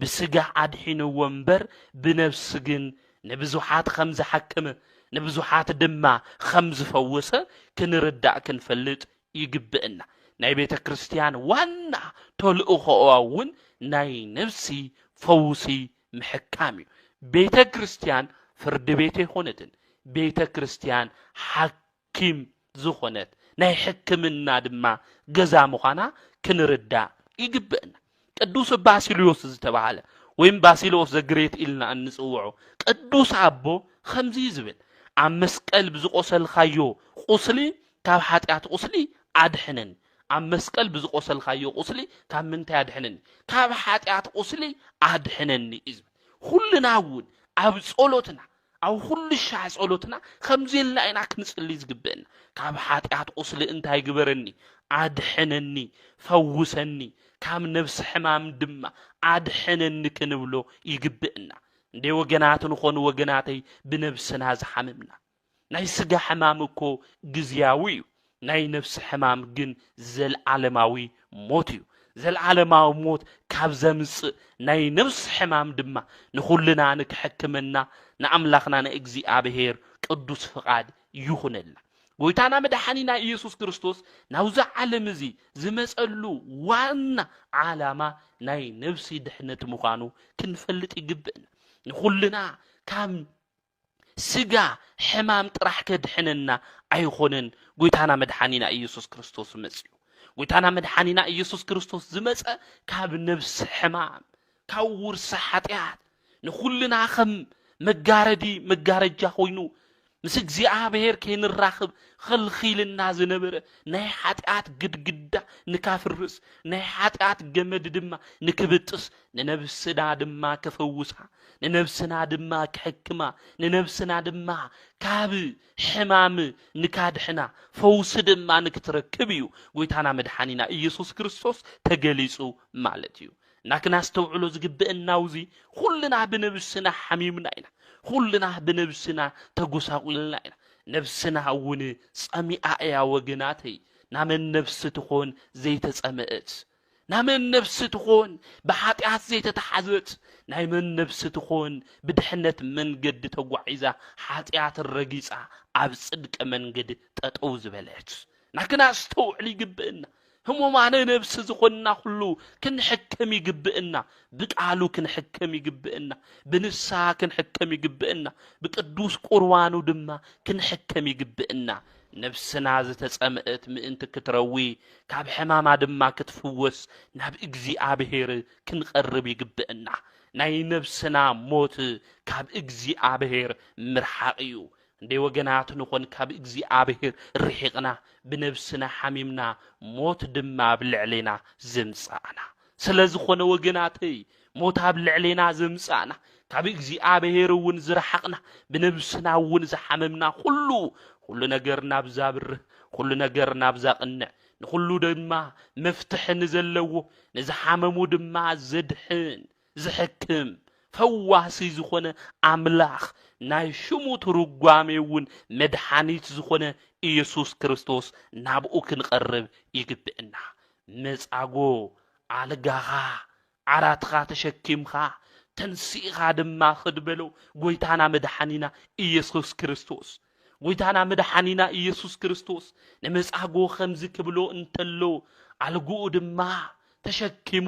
ብስጋ አድሒንዎ እምበር ብነፍስ ግን ንብዙሓት ከም ዝሐክመ ንብዙሓት ድማ ከም ዝፈወሰ ክንርዳእ ክንፈልጥ ይግብእና ናይ ቤተ ክርስቲያን ዋና ተልእኾኣ እውን ናይ ነፍሲ ፈውሲ ምሕካም እዩ ቤተ ክርስቲያን ፍርድ ቤት ይኾነትን ቤተ ክርስቲያን ሐኪም ዝኾነት ናይ ሕክምና ድማ ገዛ ምዃና ክንርዳእ ይግብእና ቅዱስ ባሲልዮስ ዝተባሃለ ወይም ባሲልዮስ ዘግሬት ኢልና እንጽውዖ ቅዱስ አቦ ከምዚ ዝብል ኣብ መስቀል ብዝቆሰልካዮ ቁስሊ ካብ ኃጢአት ቁስሊ አድሕነን ኣብ መስቀል ብዝቆሰልካዮ ቁስሊ ካብ ምንታይ አድሕነን ካብ ኃጢአት ቁስሊ አድሕነኒ እዩ ሁሉና እውን ኣብ ጸሎትና ኣብ ሁሉ ሻዕ ጸሎትና ከምዚ ኢልና ኢና ክንጽሊ ዝግብእና ካብ ኃጢአት ቁስሊ እንታይ ግበረኒ አድሕነኒ ፈውሰኒ ካብ ነፍስ ሕማም ድማ አድሕነኒ ክንብሎ ይግብእና እንደ ወገናት ንኾኑ ወገናተይ ብነፍስና ዝሐምምና ናይ ስጋ ሕማም እኮ ግዝያዊ እዩ ናይ ነፍስ ሕማም ግን ዘለዓለማዊ ሞት እዩ ዘለዓለማዊ ሞት ካብ ዘምጽእ ናይ ነፍስ ሕማም ድማ ንኹልና ንክሕክመና ንኣምላኽና ንእግዚአብሔር ቅዱስ ፍቃድ ይኹነልና ጎይታና መድኃኒና ኢየሱስ ክርስቶስ ናውዛ ዓለም እዚ ዝመጸሉ ዋና ዓላማ ናይ ነፍሲ ድሕነት ምዃኑ ክንፈልጥ ይግብእና ንኹልና ካብ ስጋ ሕማም ጥራሕ ከድሕነና ኣይኾነን ጎይታና መድኃኒና ኢየሱስ ክርስቶስ መጽኡ ጎይታና መድኃኒና ኢየሱስ ክርስቶስ ዝመጸ ካብ ነፍስ ሕማም ካብ ውርሲ ኃጢአት ንኹልና ከም መጋረጃ ኮይኑ ምስ እግዚአብሔር ከይንራኽብ ኸልኺልና ዝነበረ ናይ ኃጢአት ግድግዳ ንካፍርስ ናይ ኃጢአት ገመድ ድማ ንክብጥስ ንነፍስና ድማ ክፈውሳ ንነፍስና ድማ ክሕክማ ንነፍስና ድማ ካብ ሕማም ንካድሕና ፈውሲ ድማ ንክትረክብ እዩ ጎይታና መድኃኒና ኢየሱስ ክርስቶስ ተገሊጹ ማለት እዩ ናክናስተውዕሎ ዝግብእና ውዚ ሁሉና ብነፍስና ሐሚምና ኢና ሁሉና ብነፍስና ተጎሳቁልና ኢና ነፍስና እውን ጸሚአ እያ ወገናተይ ናመን ነፍስ ትኾን ዘይተጸምአት ናመን ነፍስ ትኾን ብኃጢአት ዘይተተሓዘት ናይ መን ነፍስ ትኾን ብድሕነት መንገዲ ተጓዒዛ ኃጢአት ረጊጻ ኣብ ጽድቅ መንገዲ ጠጠው ዝበለት ናክናስተውዕል ይግብእና ህሙማነ ነፍስ ዝኾንና ሁሉ ክንሕከም ይግብእና ብቃሉ ክንሕከም ይግብእና ብንሳ ክንሕከም ይግብእና ብቅዱስ ቁርባኑ ድማ ክንሕከም ይግብእና ነፍስና ዝተጸምአት ምእንቲ ክትረዊ ካብ ሕማማ ድማ ክትፍወስ ናብ እግዚአብሔር ክንቀርብ ይግብእና ናይ ነፍስና ሞት ካብ እግዚአብሔር ምርሓቅ እዩ እንደ ወገናት ንኾን ካብ እግዚአብሔር ርሒቅና ብነፍስና ሐሚምና ሞት ድማ ብልዕሌና ዝምጻእና ስለዝኾነ ወገናተይ ሞት ኣብ ልዕሌና ዝምጻእና ካብ እግዚአብሔር እውን ዝረሓቅና ብነፍስና እውን ዝሐመምና ሁሉ ነገር ናብ ዛብርህ ሁሉ ነገር ናብ ዛቅንዕ ንሁሉ ድማ መፍትሕ ንዘለዎ ንዝሐመሙ ድማ ዘድሕን ዝሕክም ፈዋሲ ዝኾነ አምላኽ ናይ ሽሙ ትርጓሜ እውን መድኃኒት ዝኾነ ኢየሱስ ክርስቶስ ናብኡ ክንቀርብ ይግብእና መጻጎ አልጋኻ ዓራትኻ ተሸኪምኻ ተንሲኻ ድማ ኽድበሎ ጎይታና መድኃኒና ኢየሱስ ክርስቶስ ጎይታና መድኃኒና ኢየሱስ ክርስቶስ ንመጻጎ ከምዚ ክብሎ እንተሎ አልጉኡ ድማ ተሸኪሙ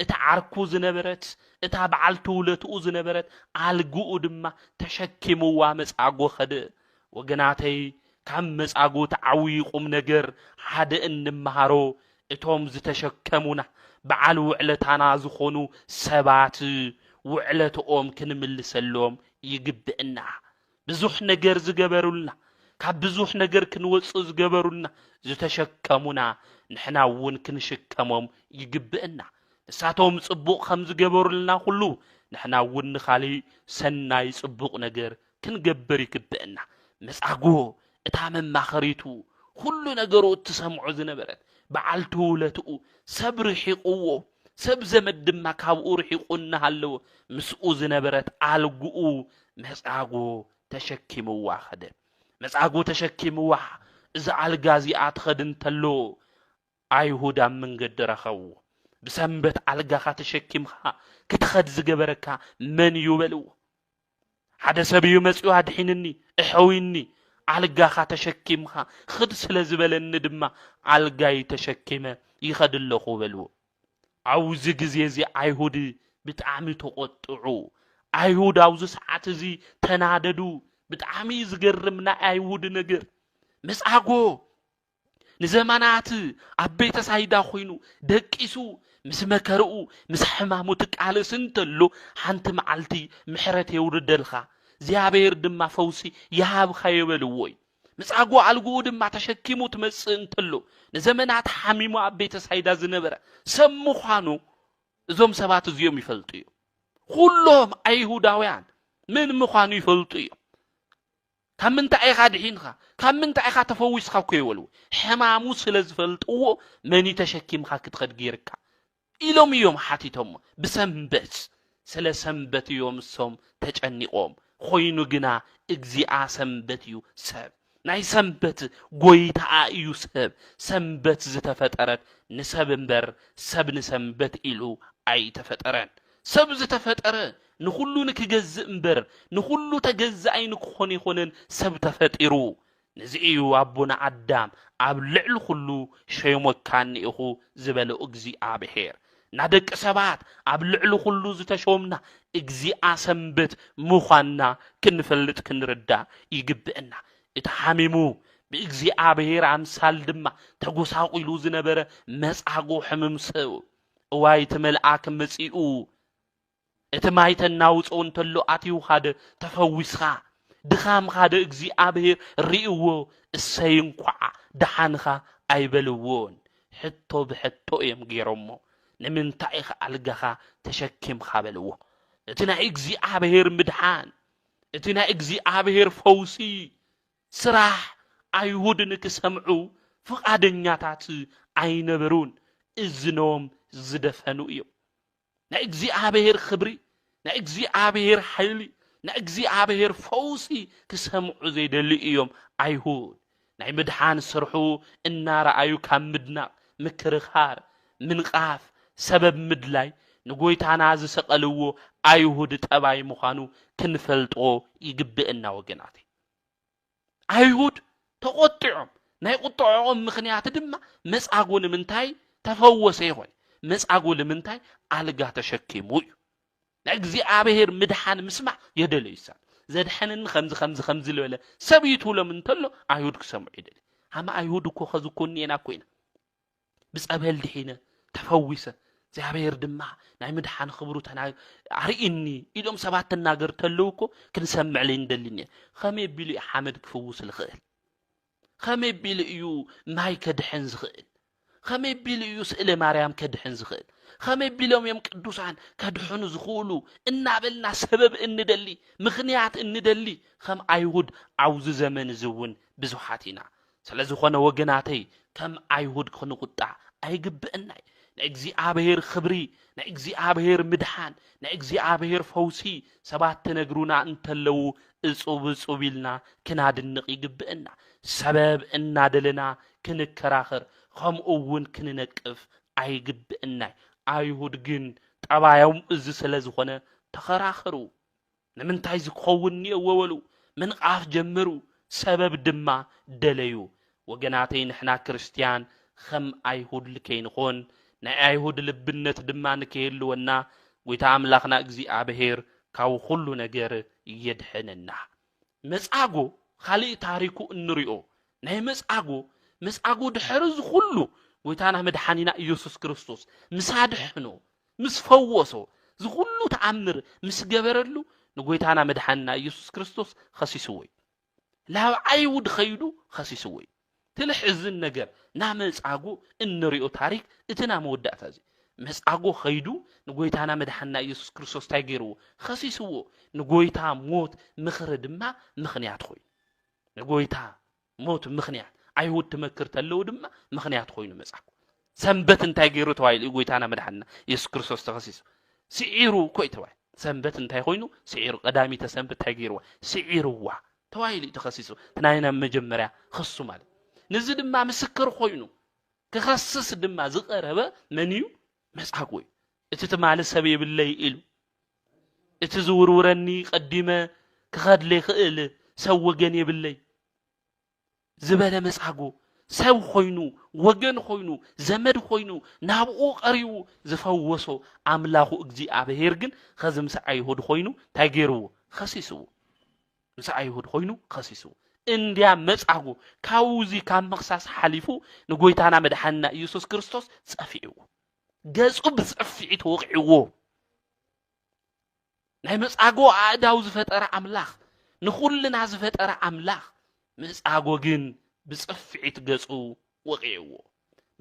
እታ ዓርኩ ዝነበረት እታ በዓልቱ ውለትኡ ዝነበረት አልጉኡ ድማ ተሸኪሙዋ መጻጎ ኸደ ወገናተይ ካብ መጻጎ ተዓውይ ቁም ነገር ሓደ እንመሃሮ እቶም ዝተሸከሙና በዓል ውዕለታና ዝኾኑ ሰባት ውዕለትኦም ክንምልሰሎም ይግብእና ብዙሕ ነገር ዝገበሩልና ካብ ብዙሕ ነገር ክንወጽእ ዝገበሩና ዝተሸከሙና ንሕና እውን ክንሽከሞም ይግብአና ንሳቶም ጽቡቕ ከም ዝገበሩልና ሁሉ ንሕና እውን ንኻሊእ ሰናይ ጽቡቕ ነገር ክንገብር ይግብአና መጻጉዕ እታ መማኸሪቱ ሁሉ ነገሩ እትሰምዑ ዝነበረት በዓልቱ ውለትኡ ሰብ ርሒቁዎ ሰብ ዘመድ ድማ ካብኡ ርሒቁ እናሃለዎ ምስኡ ዝነበረት ኣልጉኡ መጻጉዕ ተሸኪምዋ ኸደ መጻጉዕ ተሸኪምዋ እዛ ኣልጋ እዚኣ ትኸድ እንተሎ ኣይሁድ ኣብ መንገዲ ረኸብዎ ብሰንበት ኣልጋኻ ተሸኪምኻ ክትኸድ ዝገበረካ መን እዩ በልዎ ሓደ ሰብ እዩ መጺኡ ኣድሒንኒ እሐዊኒ ኣልጋኻ ተሸኪምኻ ኽድ ስለ ዝበለኒ ድማ ኣልጋይ ተሸኪመ ይኸድ ኣለኹ በልዎ ኣብዚ ግዜ እዚ ኣይሁድ ብጣዕሚ ተቆጥዑ ኣይሁድ ኣብዚ ሰዓት እዚ ተናደዱ ብጣዕሚ ዝገርም ናይ ኣይሁድ ነገር መጻጉዕ ንዘመናት ኣብ ቤተ ሳይዳ ኮይኑ ደቂሱ ምስ መከርኡ ምስ ሕማሙ ትቃልስ እንተሎ ሓንቲ መዓልቲ ምሕረት የውርደልኻ እግዚአብሔር ድማ ፈውሲ ይሃብኻ ይበልዎ መጻጉዕ ኣልጉኡ ድማ ተሸኪሙ ትመጽእ እንተሎ ንዘመናት ሓሚሙ ኣብ ቤተ ሳይዳ ዝነበረ ሰብ ምዃኑ እዞም ሰባት እዚኦም ይፈልጡ እዮም ኩሎም ኣይሁዳውያን ምን ምዃኑ ይፈልጡ እዮም ካብ ምንታይ ኢኻ ድሒንኻ ካብ ምንታይ ኢኻ ተፈዊስኻ እኮ ይበልዎ ሕማሙ ስለ ዝፈልጥዎ መን ተሸኪምኻ ክትኸድ ጌርካ ኢሎም እዮም ሓቲቶም ብሰንበት ስለ ሰንበት እዮም እሶም ተጨኒቆም ኮይኑ ግና እግዚአ ሰንበት እዩ ሰብ ናይ ሰንበት ጎይታ እዩ ሰብ ሰንበት ዝተፈጠረት ንሰብ እምበር ሰብ ንሰንበት ኢሉ ኣይተፈጠረን ሰብ ዝተፈጠረ ንኹሉ ንክገዝእ እምበር ንኹሉ ተገዛኣይ ንክኾን ይኾነን ሰብ ተፈጢሩ ንዚኡ ኣቦና ኣዳም ኣብ ልዕሊ ኩሉ ሸይሞካኒ ኢኹ ዝበለ እግዚአብሔር ናደቂ ሰባት ኣብ ልዕሊ ኩሉ ዝተሾምና እግዚአ ሰንበት ምዃንና ክንፈልጥ ክንርዳ ይግብአና እቲ ሓሚሙ ብእግዚአብሔር ኣምሳል ድማ ተጎሳቂሉ ዝነበረ መጻጉዕ ሕምም ሰብ እዋይ እቲ መልአክ መጺኡ እቲ ማይ ተናውጾ እንተሎ ኣትዩ ኻደ ተፈዊስኻ ድኻም ኻደ እግዚአብሔር ርእይዎ እሰይ እንኳዕ ደሓንኻ ኣይበልዎን ሕቶ ብሕቶ እዮም ገይሮሞ ንምንታይ ኢኻ ኣልጋኻ ተሸኪምኻ በልዎ እቲ ናይ እግዚአብሔር ምድሓን እቲ ናይ እግዚአብሔር ፈውሲ ስራሕ ኣይሁድ ንክሰምዑ ፍቃደኛታት ኣይነበሩን እዝኖም ዝደፈኑ እዮም ናይ እግዚአብሔር ክብሪ ናይ እግዚአብሔር ሓይሊ ናይ እግዚአብሔር ፈውሲ ክሰምዑ ዘይደሊ እዮም ኣይሁድ ናይ ምድሓን ስርሑ እናረኣዩ ካብ ምድናቕ ምክርኻር ምንቃፍ ሰበብ ምድላይ ንጎይታና ዝሰቀልዎ ኣይሁድ ጠባይ ምዃኑ ክንፈልጦ ይግብአና ወገናት ኣይሁድ ተቆጥዖም ናይ ቁጥዖም ምኽንያት ድማ መጻጉዕ ንምንታይ ተፈወሰ ይኾን መጻጉዕ ንምንታይ ኣልጋ ተሸኪሙ እዩ ናይ እግዚአብሔር ምድሓን ምስማዕ የደለ ይሳል ዘድሐንን ከምዚ ዝበለ ሰብይቱ ሎም እንተሎ ኣይሁድ ክሰምዑ ይደለ ሃማ ኣይሁድ እኮ ኸዝኮኒና ኮይና ብጸበል ድሒነ ተፈዊሰ እግዚአብሔር ድማ ናይ ምድሓን ክብሩ ኣርእኒ ኢሎም ሰባት ተናገር ተለው እኮ ክንሰምዕ ለይንደልኒ ከመይ ቢሉ ሓመድ ክፍውስ ዝኽእል ከመይ ቢሉ እዩ ማይ ከድሕን ዝኽእል ከመይ ቢሉ እዩ ስእለ ማርያም ከድሕን ዝኽእል ከመይ ቢሎም እዮም ቅዱሳን ከድሕኑ ዝኽእሉ እናበልና ሰበብ እንደሊ ምኽንያት እንደሊ ከም ኣይሁድ ኣብዚ ዘመን ዝውን ብዙሓት ኢና ስለዝኾነ ወገናተይ ከም ኣይሁድ ክንቁጣዕ ኣይግብአናይ ናይ እግዚአብሔር ክብሪ ናይ እግዚአብሔር ምድሓን ናይ እግዚአብሔር ፈውሲ ሰባት ተነግሩና እንተለው እጹብ ኢልና ክናድንቕ ይግብአና ሰበብ እናደለና ክንከራኸር ከምኡ እውን ክንነቅፍ ኣይግብአናይ ኣይሁድ ግን ጠባዮም እዚ ስለ ዝኾነ ተኸራኸሩ ንምንታይ ዝክኸውን የወወሉ ምንቃፍ ጀመሩ ሰበብ ድማ ደለዩ ወገናተይ ንሕና ክርስቲያን ከም ኣይሁድ ልከይንኾን ናይ ኣይሁድ ልብነት ድማ ንከይህልወና ጎይታ ኣምላኽና እግዚአብሔር ካብ ኩሉ ነገር የድሕነና መጻጉዕ ካሊእ ታሪኩ እንሪኦ ናይ መጻጉዕ ድሕሪ ዝኩሉ ጎይታና መድሓኒና ኢየሱስ ክርስቶስ ምሳድሕኖ ምስ ፈወሶ ዝኩሉ ተኣምር ምስ ገበረሉ ንጎይታና መድሓኒና ኢየሱስ ክርስቶስ ኸሲስዎ لا عيود خيدو خسيسوي تلحزن نجر نعمل عقو النريو تاريخ اتنا مودات هذه مسعقو خيدو نقويتانا مدحنا يسوس كريستوس تايجيرو خسيسو نقويتا موت مخرد ما مخنيات خوي نقويتا موت مخنيات عيود تمكر تلو دما مخنيات خوي مسعقو سنبت انتاي جيرو توايل يقويتانا مدحنا يسوس كريستوس تخسيسو سعيرو كوي توايل سنبت انتاي خوينو سعيرو قدامي تسنبت تايجيرو سعيرو وا توايل تخسيسو تناينا مجمريا خصو مال نزي دما مسكر خوينو كخصص دما زقربه منيو مسعقوي اتتمال سبي بالله إلو اتزورورني قديمه كخاد لي خئل سوغني بالله زباله مسعقو سو خوينو وغن خوينو زمد خوينو نابو قريو زفوسو املاخو اغزي ابهير گن خزم سعيهود خوينو تاغيرو خسيسو سعيهود خوينو خسيسو انديا مسعقو كاوزي كان مخصاص حليفو نغويتانا مدحنا يسوس كريستوس صفيو جزء بصفعي توقعوه ناي مسعقو عاداو زفتر املاخ نخلنا زفتر املاخ مسعقو جن بصفعي تجزء وقعوه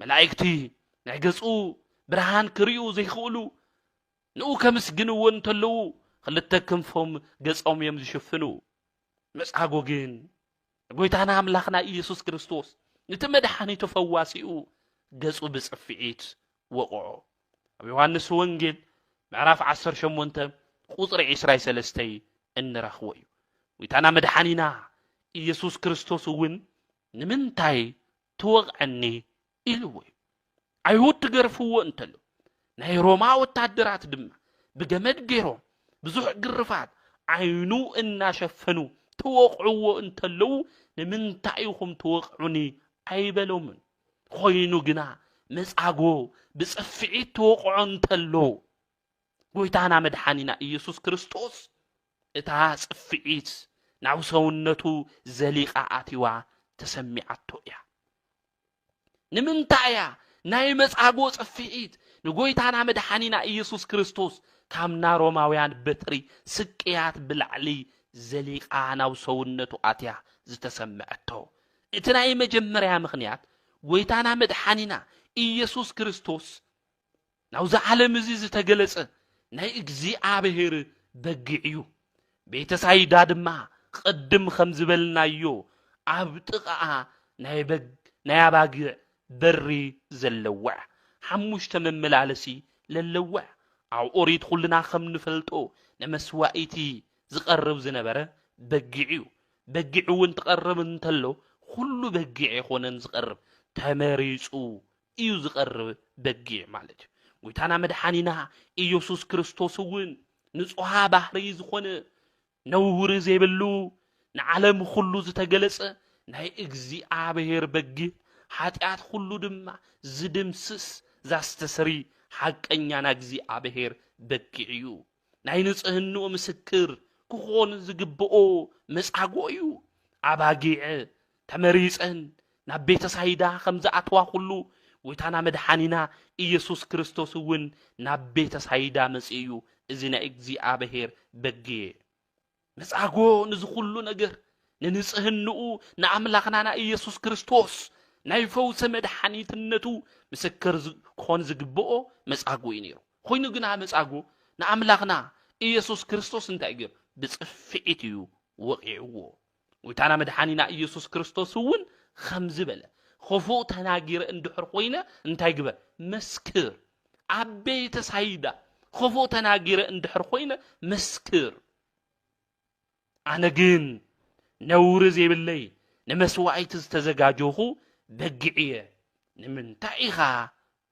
ملائكتي ناي جزء برهان كريو زي خولو نو كمسجنو انتلو خلتكم فهم جزءهم يمشفنو مسعقو جن قويتانا املاخنا يسوس كريستوس نتمدحني تفواسيو جزء بصفعيت وقعوا أبي يوحنس وانجيل معرف 18 قطر 23 انرخوي ويتانا مدحانينا يسوس كريستوس ون نمنتاي توقعني إلوي عيود تقرفوا انتلو ناي روما وتعدرات دم بجمد جيرو بزوح قرفات عينو إنا شفنو توقعوا انتلو نمنتايهم توقعني عيبلو من خوينو جنا مسعقو بصفعيت توقعون تلو قويتانا مدحانينا يسوس كريستوس اتا صفعيت نعو سونتو زليقا آتيوا تسميعتو يا نمنتايا ناي مسعقو صفعيت نقويتانا مدحانينا يسوس كريستوس كامنا روماويان بطري سكيات بالعلي زليقا نعو سونتو آتيا زتسميعتو اتناي مجمريا مخنيات قويتانا مدحانينا يسوس كريستوس ناوز عالم زي تجلس ناي እግዚአብሔር بقعيو بيت سايدا دما قدم خمز بلنايو عبطقا ناي باقع بري زلوع حموش تمملالسي للوع او اوريد خلنا خم نفلطو نمسوائتي زقرب زنبره بقعيو انت قرب انتلو كله بقعي خونن زقرب تمريصو إيو زقرب بقيع مالك ويتانا مدحانينا يسوس كريستوس ون نصوها بحري زخونه نور زيبلو نعلم كله زتجلس ناي እግዚአብሔር بقي حاتيات كله دما زدمسس زاستسري حقኛና እግዚአብሔር بقيعيو ناي نصهنو مسكر كخون زغبኦ مسعقويو አባጊዕ ተመሪፀን ናብ ቤተ ሳይዳ ከምዛ አትዋ ሁሉ ወይታና መድሓኒና ኢየሱስ ክርስቶስ ውን ናብ ቤተ ሳይዳ መጽዩ እዚና እግዚአብሔር በጌ መጻጎ ንዝ ሁሉ ነገር ንንጽህንኡ ንአምላኽናና ኢየሱስ ክርስቶስ ናይ ፈውስ መድሓኒትነቱ ምስክር ኮን ዝግብኦ መጻጎ ይነሩ ኮይኑ ግና መጻጎ ንአምላኽና ኢየሱስ ክርስቶስ እንታይ ገር ብጽፍዒት እዩ ወቂዕዎ ወይታና መድሓኒና ኢየሱስ ክርስቶስ ውን خمز بلا خفو تناجر اندحر خوينا انتاي جبر مسكر عبيت سعيدة خفو تناجر اندحر خوينا مسكر انا جن نورزي باللي نمسوعيت تزجاجوه بقعيه نمن تايخا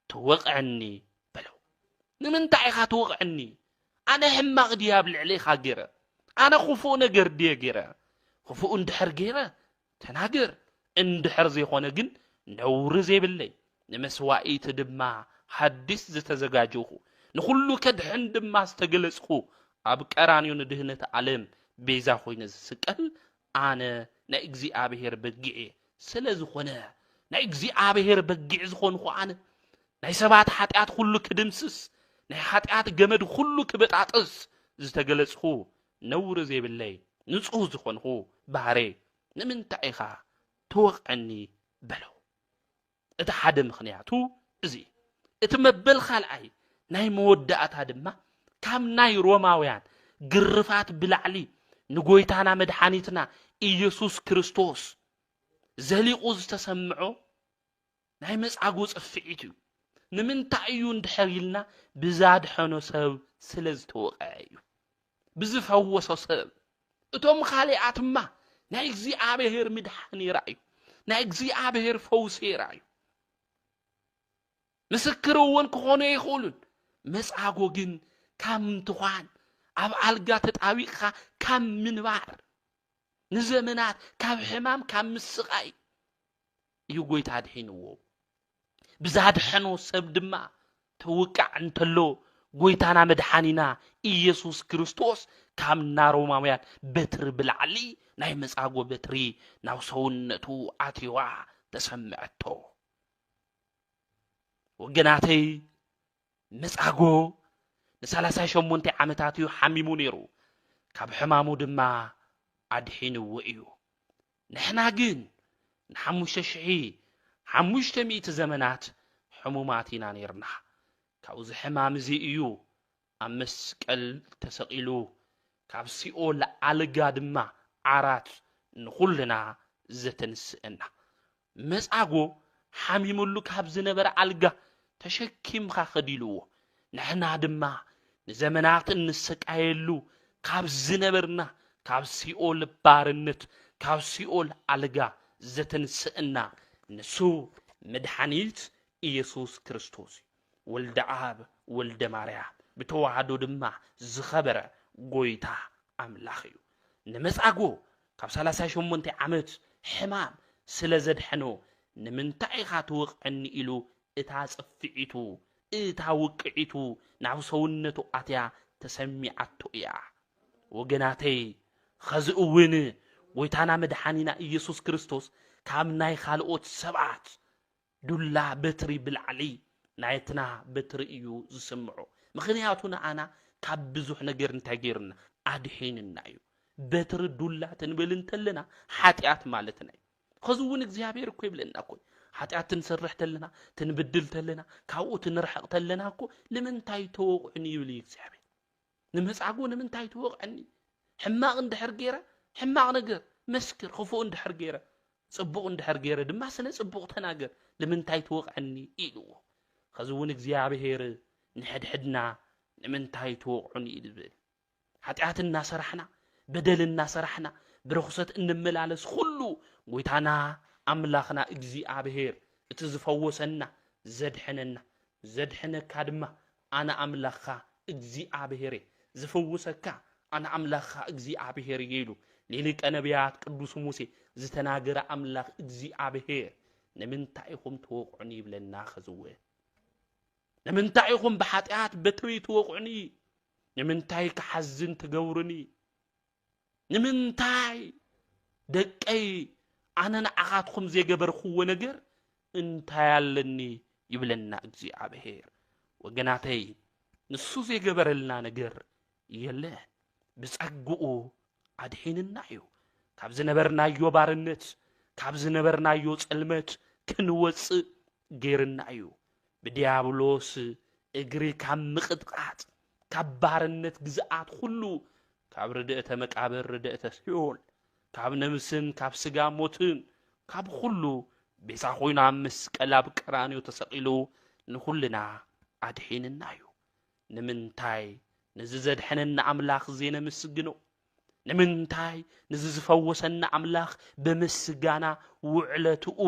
توقعني بلو نمن تايخا توقعني انا همق دياب العليخا جيرا انا خفو نجر دي جيرا خفو اندحر جيرا تناجر اندحر زي خونه جن نور زي باللي نمسوائيت دما حدث زتزجاجوه نخلو كدحن دما استجلسخو ابقرانيو ندهنت عالم بيزا خوينز سقل انا نا እግዚአብሔር በግዒ ስለዝኾነ ና እግዚአብሔር በግዒ ዝኾንኹ አነ ናይ ሰባት ኃጢአት ሁሉ ክድምስስ ናይ ኃጢአት ገመድ ሁሉ ክበጣጥስ ዝተገለጽኹ ነውር ዘይብለይ ንጹህ ዝኾንኹ ባህሬ ንምንታይኻ ተወቕዐኒ በለው እቲ ሓደ ምኽንያቱ እዚ እቲ መበል ካልኣይ ናይ መወዳእታ ድማ ካብ ናይ ሮማውያን ግርፋት ብላዕሊ ንጎይታና መድኃኒትና ኢየሱስ ክርስቶስ ዘሊቁ ዝተሰምዖ ናይ መጻጎ ጽፍዒት እዩ ንምንታይ እዩ እንድሕር ኢልና ብዛድሐኖ ሰብ ስለ ዝተወቕዐ እዩ ብዝፈወሶ ሰብ እቶም ካልኣትማ ናይ እግዚአብሔር ምድሓን ይረኣዩ ናይ እግዚአብሔር ፈውስ ይረኣዩ ምስክር እውን ክኾኑ ይኽእሉን መጻጎ ግን ካብ ምንትኳን ኣብ ኣልጋ ተጣቢቕካ ካብ ምንባር ንዘመናት ካብ ሕማም ካብ ምስቃይ እዩ ጎይታ ድሒንዎ ብዛድሐኖ ሰብ ድማ ተውቃዕ እንተሎ ጎይታና መድሓኒና ኢየሱስ ክርስቶስ ካብ ናሮማውያን በትሪ ብላዕሊ ናይ መጻጎ በትሪ ናብ ሰውነቱ ኣትዋ ተሰምዐቶ ወገናተይ መጻጎ ን38 ዓመታት እዩ ሓሚሙ ነይሩ ካብ ሕማሙ ድማ ኣድሒንዎ እዩ ንሕና ግን ን5500 ዘመናት ሕሙማት ኢና ነርና ካብዚ ሕማም እዚ እዩ ኣብ መስቀል ተሰቂሉ ካብ ሲኦል ኣልጋ ድማ ዓራት ንኹልና ዘተንስአና መጻጎ ሓሚሙሉ ካብ ዝነበረ ኣልጋ ተሸኪምካ ኸዲልዎ ንሕና ድማ ንዘመናት እንሰቃየሉ ካብ ዝነበርና ካብ ሲኦል ባርነት ካብ ሲኦል ኣልጋ ዘተንስአና ንሱ መድኃኒት ኢየሱስ ክርስቶስ ወልደ አብ ወልደ ማርያም ብተዋህዶ ድማ ዝኸበረ ጎይታ ኣምላኽ እዩ ንመጻጎ ካብ 38 ዓመት ሕማም ስለ ዘድሐኖ ንምንታይ ኢኻ ትወቕዐኒ ኢሉ እታ ጽፍዒቱ እታ ውቅዒቱ ናብ ሰውነቱ ኣትያ ተሰሚዓቶ እያ ወገናተይ ኸዚ እውን ጎይታና መድሓኒና ኢየሱስ ክርስቶስ ካብ ናይ ካልኦት ሰባት ዱላ በትሪ ብላዕሊ ናይትና በትሪ እዩ ዝስምዖ ምኽንያቱ ንኣና ካብ ብዙሕ ነገር እንታይ ገይርና ኣድሒንና እዩ በትሪ ዱላ ትንብል እንተለና ሓጢኣት ማለትና እዩ ኸዚ እውን እግዚአብሔር እኮ ይብለና እኮ ሓጢኣት ትንሰርሕ ተለና ትንብድል ተለና ካብኡ ትንርሐቕ ተለና እኮ ንምንታይ ተወቕዑኒ ይብል እግዚአብሔር ንመጻጎ ንምንታይ ተወቕዐኒ ሕማቕ እንድሕር ገይረ ሕማቕ ነገር መስክር ክፉእ እንድሕር ገይረ ጽቡቕ እንድሕር ገይረ ድማ ስለ ጽቡቕ ተናገር ንምንታይ ተወቕዐኒ ኢልዎ ኸዚ እውን እግዚአብሔር ንሕድሕድና ንምንታይ ተወቕዑኒ ይብል ሓጢኣት እናሰራሕና በደል እናሰራሕና ብርኹሰት እንመላለስ ኩሉ ጎይታና ኣምላኽና እግዚአብሔር እቲ ዝፈወሰና ዘድሕነካ ድማ ኣነ ኣምላኽኻ እግዚአብሔር ዝፈውሰካ ኣነ ኣምላኽኻ እግዚአብሔር ኢሉ ሊቀ ነቢያት ቅዱስ ሙሴ ዝተናገረ ኣምላኽ እግዚአብሔር ንምንታይ ኢኹም ተወቕዑኒ ይብለና ኸዝወ ንምንታይ ኢኹም ብሓጢኣት በትሪ ተወቕዑኒ ንምንታይ ክሓዝን ትገብሩኒ ንምንታይ ደቀይ ኣነ ንዓኻትኩም ዘይገበርኽዎ ነገር እንታይ ኣለኒ ይብለና እግዚአብሔር ወገናተይ ንሱ ዘይገበረልና ነገር የለን ብጸግኡ ኣድሒንና እዩ ካብ ዝነበርናዮ ባርነት ካብ ዝነበርናዮ ጽልመት ክንወፅእ ገይርና እዩ ብዲያብሎስ እግሪ ካብ ምቕጥቃጥ ካብ ባርነት ግዝኣት ኩሉ ካብ ርድእተ መቃብር ርድእተ ሲኦል ካብ ነብስን ካብ ስጋ ሞትን ካብ ኩሉ ቤዛ ኮይኑ ኣብ መስቀል ኣብ ቀራንዮ ተሰቂሉ ንኹልና ኣድሒንና እዩ ንምንታይ ነዚ ዘድሐነና ኣምላኽ ዘይነምስግኖ ንምንታይ ነዚ ዝፈወሰና ኣምላኽ ብምስጋና ውዕለትኡ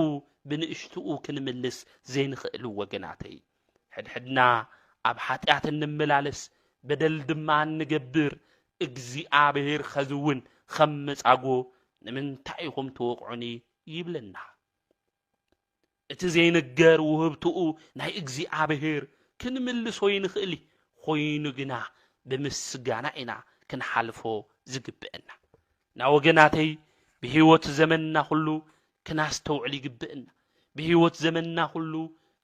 ብንእሽትኡ ክንምልስ ዘይንኽእል ወገናተይ ሕድሕድና ኣብ ሓጢኣት እንመላለስ በደል ድማ እንገብር እግዚአብሔር ኸዚ እውን ከም መጻጎ ንምንታይ ኢኹም ተወቕዑኒ ይብለና እቲ ዘይንገር ውህብትኡ ናይ እግዚአብሔር ክንምልሶ ይንኽእል ኮይኑ ግና ብምስጋና ኢና ክንሓልፎ ዝግብአና ና ወገናተይ ብህይወት ዘመንና ሁሉ ክናስተውዕል ይግብአና ብህይወት ዘመንና ሁሉ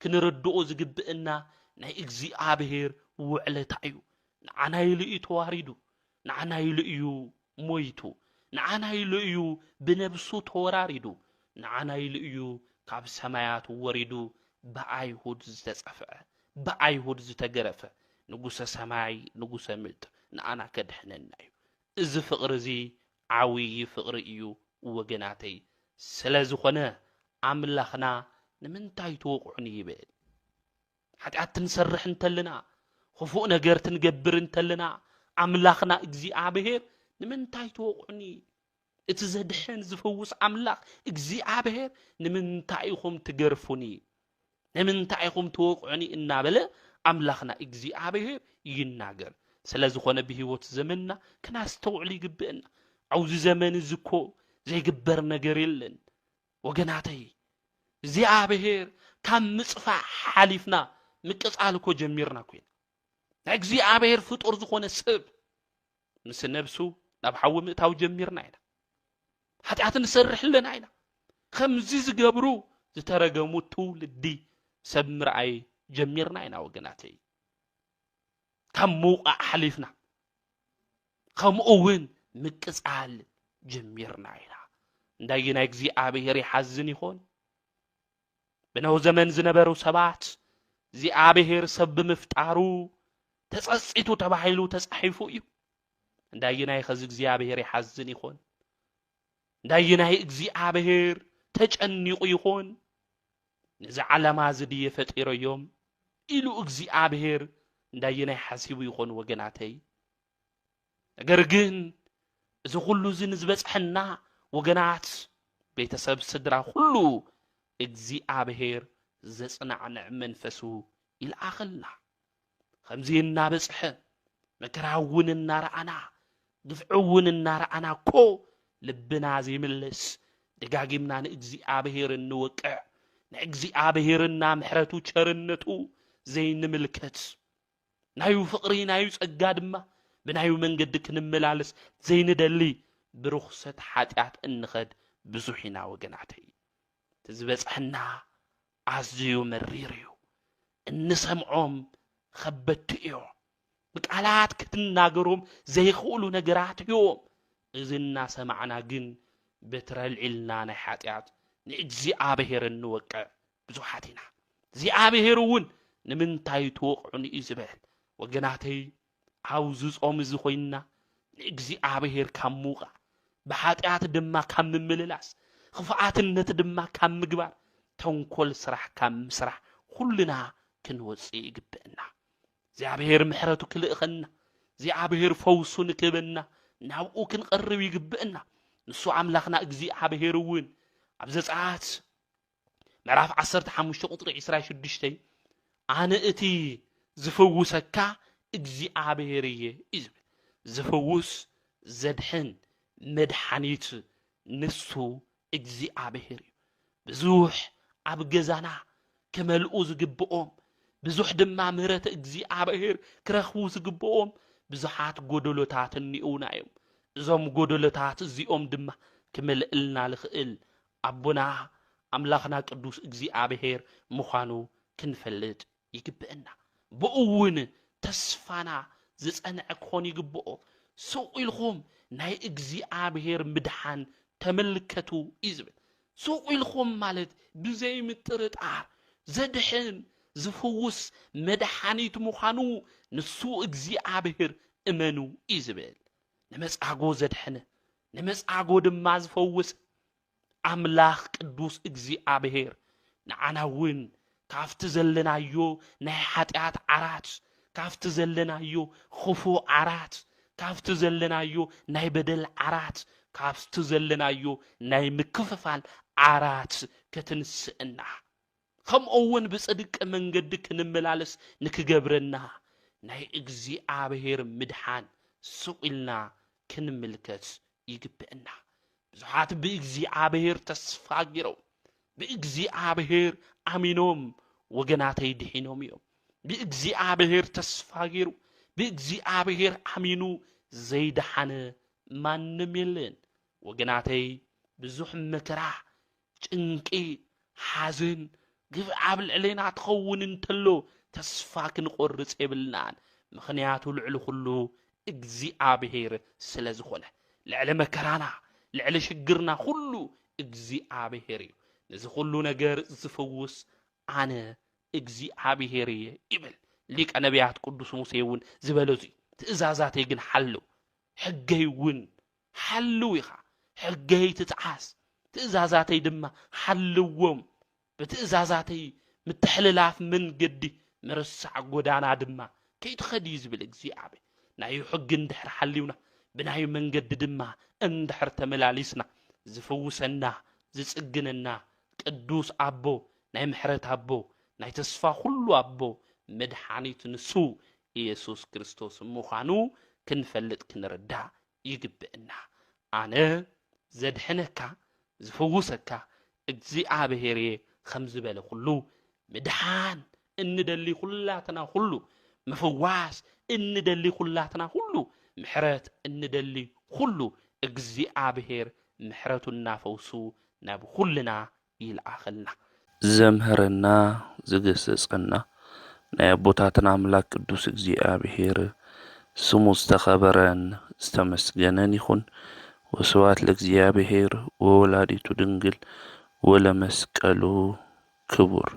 ክንርድኦ ዝግብአና ናይ እግዚአብሔር ውዕለታ እዩ ንዓና ኢሉ እዩ ተዋሪዱ ንዓና ኢሉ እዩ ሞይቱ ንዓና ኢሉ እዩ ብነብሱ ተወራሪዱ ንዓና ኢሉ እዩ ካብ ሰማያት ወሪዱ ብኣይሁድ ዝተጸፍዐ ብኣይሁድ ዝተገረፈ ንጉሰ ሰማይ ንጉሰ ምድር ንዓና ከድሕነና እዩ እዚ ፍቕሪ እዚ ዓብይ ፍቕሪ እዩ ወገናተይ ስለዝኾነ ኣምላኽና ንምንታይ ትወቕዑን ይብል ሓጢአት ትንሰርሕ እንተለና خفوق ነገር ትንገብር እንተለና ኣምላኽና እግዚአብሔር ንምንታይ ትወቕዑኒ እቲ ዘድሕን ዝፈውስ ኣምላኽ እግዚአብሔር ንምንታይ ኢኹም ትገርፉኒ ንምንታይ ኢኹም ትወቕዑኒ እናበለ ኣምላኽና እግዚአብሔር ይናገር ስለዝኾነ ብህይወት ዘመንና ክናስተውዕል ይግብአና ኣብዚ ዘመን ዝኮ ዘይግበር ነገር የለን ወገናተይ እግዚአብሔር ካብ ምጽፋዕ ሓሊፍና ምቅጻል እኮ ጀሚርና ኮይና እግዚአብሔር ፍጡር ዝኾነ ሰብ ምስ ነብሱ ናብ ሓዊ ምእታው ጀሚርና ኢና ሓጢአት ንሰርሕለና ኢና ከምዚ ዝገብሩ ዝተረገሙ ትውልዲ ሰብ ምርኣይ ጀሚርና ኢና ወገናተይ ካብ ምውቃዕ ሓሊፍና ከምኡ እውን ምቅጻል ጀሚርና ኢና እንዳይና እግዚአብሔር ይሓዝን ይኾን በነው ዘመን ዝነበሩ ሰባት እግዚአብሔር ሰብ ብምፍጣሩ ተጸጽቱ ተባሂሉ ተጻሒፉ እዩ እንዳይናይ ኸዚ እግዚአብሔር ይሓዝን ይኾን እንዳይናይ እግዚአብሔር ተጨኒቁ ይኾን ነዚ ዓለማ ዝድየ ፈጢሮዮም ኢሉ እግዚአብሔር እንዳይናይ ሓሲቡ ይኾን ወገናተይ ነገር ግን እዚ ሁሉ ዝንዝበጽሕና ወገናት ቤተሰብ ስድራ ሁሉ እግዚአብሔር ዘጽናዕንዕ መንፈሱ ይልኣኽልና ከምዚ እናበጽሐ መከራውን እናረኣና ግፍዕውን እናረኣና እኮ ልብና ዘይምለስ ደጋጊምና ንእግዚአብሔር እንወቅዕ ንእግዚአብሔርና ምሕረቱ ቸርነቱ ዘይንምልከት ናዩ ፍቕሪ ናዩ ጸጋ ድማ ብናዩ መንገዲ ክንመላለስ ዘይንደሊ ብርኽሰት ሓጢአት እንኸድ ብዙሕ ኢና ወገናተይ ትዝበጽሕና ኣዝዩ መሪር እዩ እንሰምዖም ከበድቲ እዮም ብቃላት ክትናገሮም ዘይኽእሉ ነገራት እዮም እዚ እናሰማዕና ግን በትረልዒልና ናይ ሓጢአት ንእግዚአብሔር እንወቅዕ ብዙሓት ኢና እግዚአብሔር እውን ንምንታይ ትወቕዑኒ እዩ ዝብል ወገናተይ ኣብዚ ጾም እዚ ኮይንና ንእግዚአብሔር ካብ ምውቃዕ ብሓጢአት ድማ ካብ ምምልላስ ክፍኣትነት ድማ ካብ ምግባር ተንኮል ስራሕ ካብ ምስራሕ ኩልና ክንወፅእ ይግብአና እግዚአብሔር ምሕረቱ ክልእኸና እግዚአብሔር ፈውሱ ንክበና ናብኡ ክንቀርብ ይግብአና ንሱ ኣምላኽና እግዚአብሔር እውን ኣብ ዘጸአት ምዕራፍ 15 ቁጥሪ 26 ኣነ እቲ ዝፈውሰካ እግዚአብሔር እየ እዩ ዝፈውስ ዘድሕን መድሓኒት ንሱ እግዚአብሔር እዩ ብዙሕ ኣብ ገዛና ከመልኡ ዝግብኦም ብዙሕ ድማ ምሕረት እግዚአብሔር ክረኽቡ ዝግብኦም ብዙሓት ጎደሎታት እኒኡና እዮም እዞም ጎደሎታት እዚኦም ድማ ክመልእልና ልኽእል ኣቦና ኣምላኽና ቅዱስ እግዚአብሔር ምዃኑ ክንፈልጥ ይግብአና ብእውን ተስፋና ዝጸንዐ ክኾን ይግብኦ ስቕ ኢልኹም ናይ እግዚአብሔር ምድሓን ተመልከቱ እዩ ዝብል ስቕ ኢልኹም ማለት ብዘይ ምጥርጣር ዘድሕን ዝፍውስ መድሓኒት ምዃኑ ንሱ እግዚአብሔር እመኑ እዩ ዝብል ንመጻጎ ዘድሕነ ንመጻጎ ድማ ዝፈውስ ኣምላኽ ቅዱስ እግዚአብሔር ንዓና እውን ካፍቲ ዘለናዮ ናይ ሓጢአት ዓራት ካፍቲ ዘለናዮ ክፉእ ዓራት ካፍቲ ዘለናዮ ናይ በደል ዓራት ካፍቲ ዘለናዮ ናይ ምክፍፋል ዓራት ከተንስእና ከምኡውን ብጽድቅ መንገዲ ክንመላለስ ንክገብረና ናይ እግዚአብሔር ምድሓን ስቕ ኢልና ክንምልከት ይግብአና ብዙሓት ብእግዚአብሔር ተስፋ ገይሮም ብእግዚአብሔር ኣሚኖም ወገናተይ ድሒኖም እዮም ብእግዚአብሔር ተስፋ ገይሩ ብእግዚአብሔር ኣሚኑ ዘይደሓነ ማንም የለን ወገናተይ ብዙሕ መከራ ጭንቂ ሓዘን ግፍ ኣብ ልዕለና ትኸውን እንተሎ ተስፋ ክንቆርጽ የብልናን ምኽንያቱ ልዕሊ ኩሉ እግዚአብሔር ስለ ዝኾነ ልዕሊ መከራና ልዕሊ ሽግርና ኩሉ እግዚአብሔር እዩ ነዚ ኩሉ ነገር ዝፈውስ ኣነ እግዚአብሔር እየ ይብል ሊቀ ነቢያት ቅዱስ ሙሴ እውን ዝበሎ እዚ ትእዛዛተይ ግን ሓልው ሕገይ እውን ሓልው ኢኻ ሕገይ ትጥዓስ ትእዛዛተይ ድማ ሓልዎም በትእዛዛተይ ምትሕልላፍ መንገዲ ምርሳዕ ጎዳና ድማ ከይትኸዲ ዝብል እግዚአብሔር ናዩ ሕጊ እንድሕር ሓልዩና ብናዩ መንገዲ ድማ እንድሕር ተመላሊስና ዝፈውሰና ዝጽግነና ቅዱስ ኣቦ ናይ ምሕረት ኣቦ ናይ ተስፋ ኩሉ ኣቦ መድሓኒት ንሱ ኢየሱስ ክርስቶስ ምዃኑ ክንፈልጥ ክንርዳእ ይግብአና ኣነ ዘድሕነካ ዝፈውሰካ እግዚአብሔር ከም ዝበለ ኩሉ ምድሓን እንደሊ ኩላትና ኩሉ ምፍዋስ እንደሊ ኩላትና ሁሉ ምሕረት እንደሊ ሁሉ እግዚአብሔር ምሕረቱና ፈውሱ ናብ ኩልና ይልኣኸልና ዘምሕረና ዝገሰጸና ናይ ኣቦታትና ኣምላክ ቅዱስ እግዚአብሔር ስሙ ዝተኸበረን ዝተመስገነን ይኹን ወስብሐት ለእግዚአብሔር ወወላዲቱ ድንግል ወለመስቀሉ ክቡር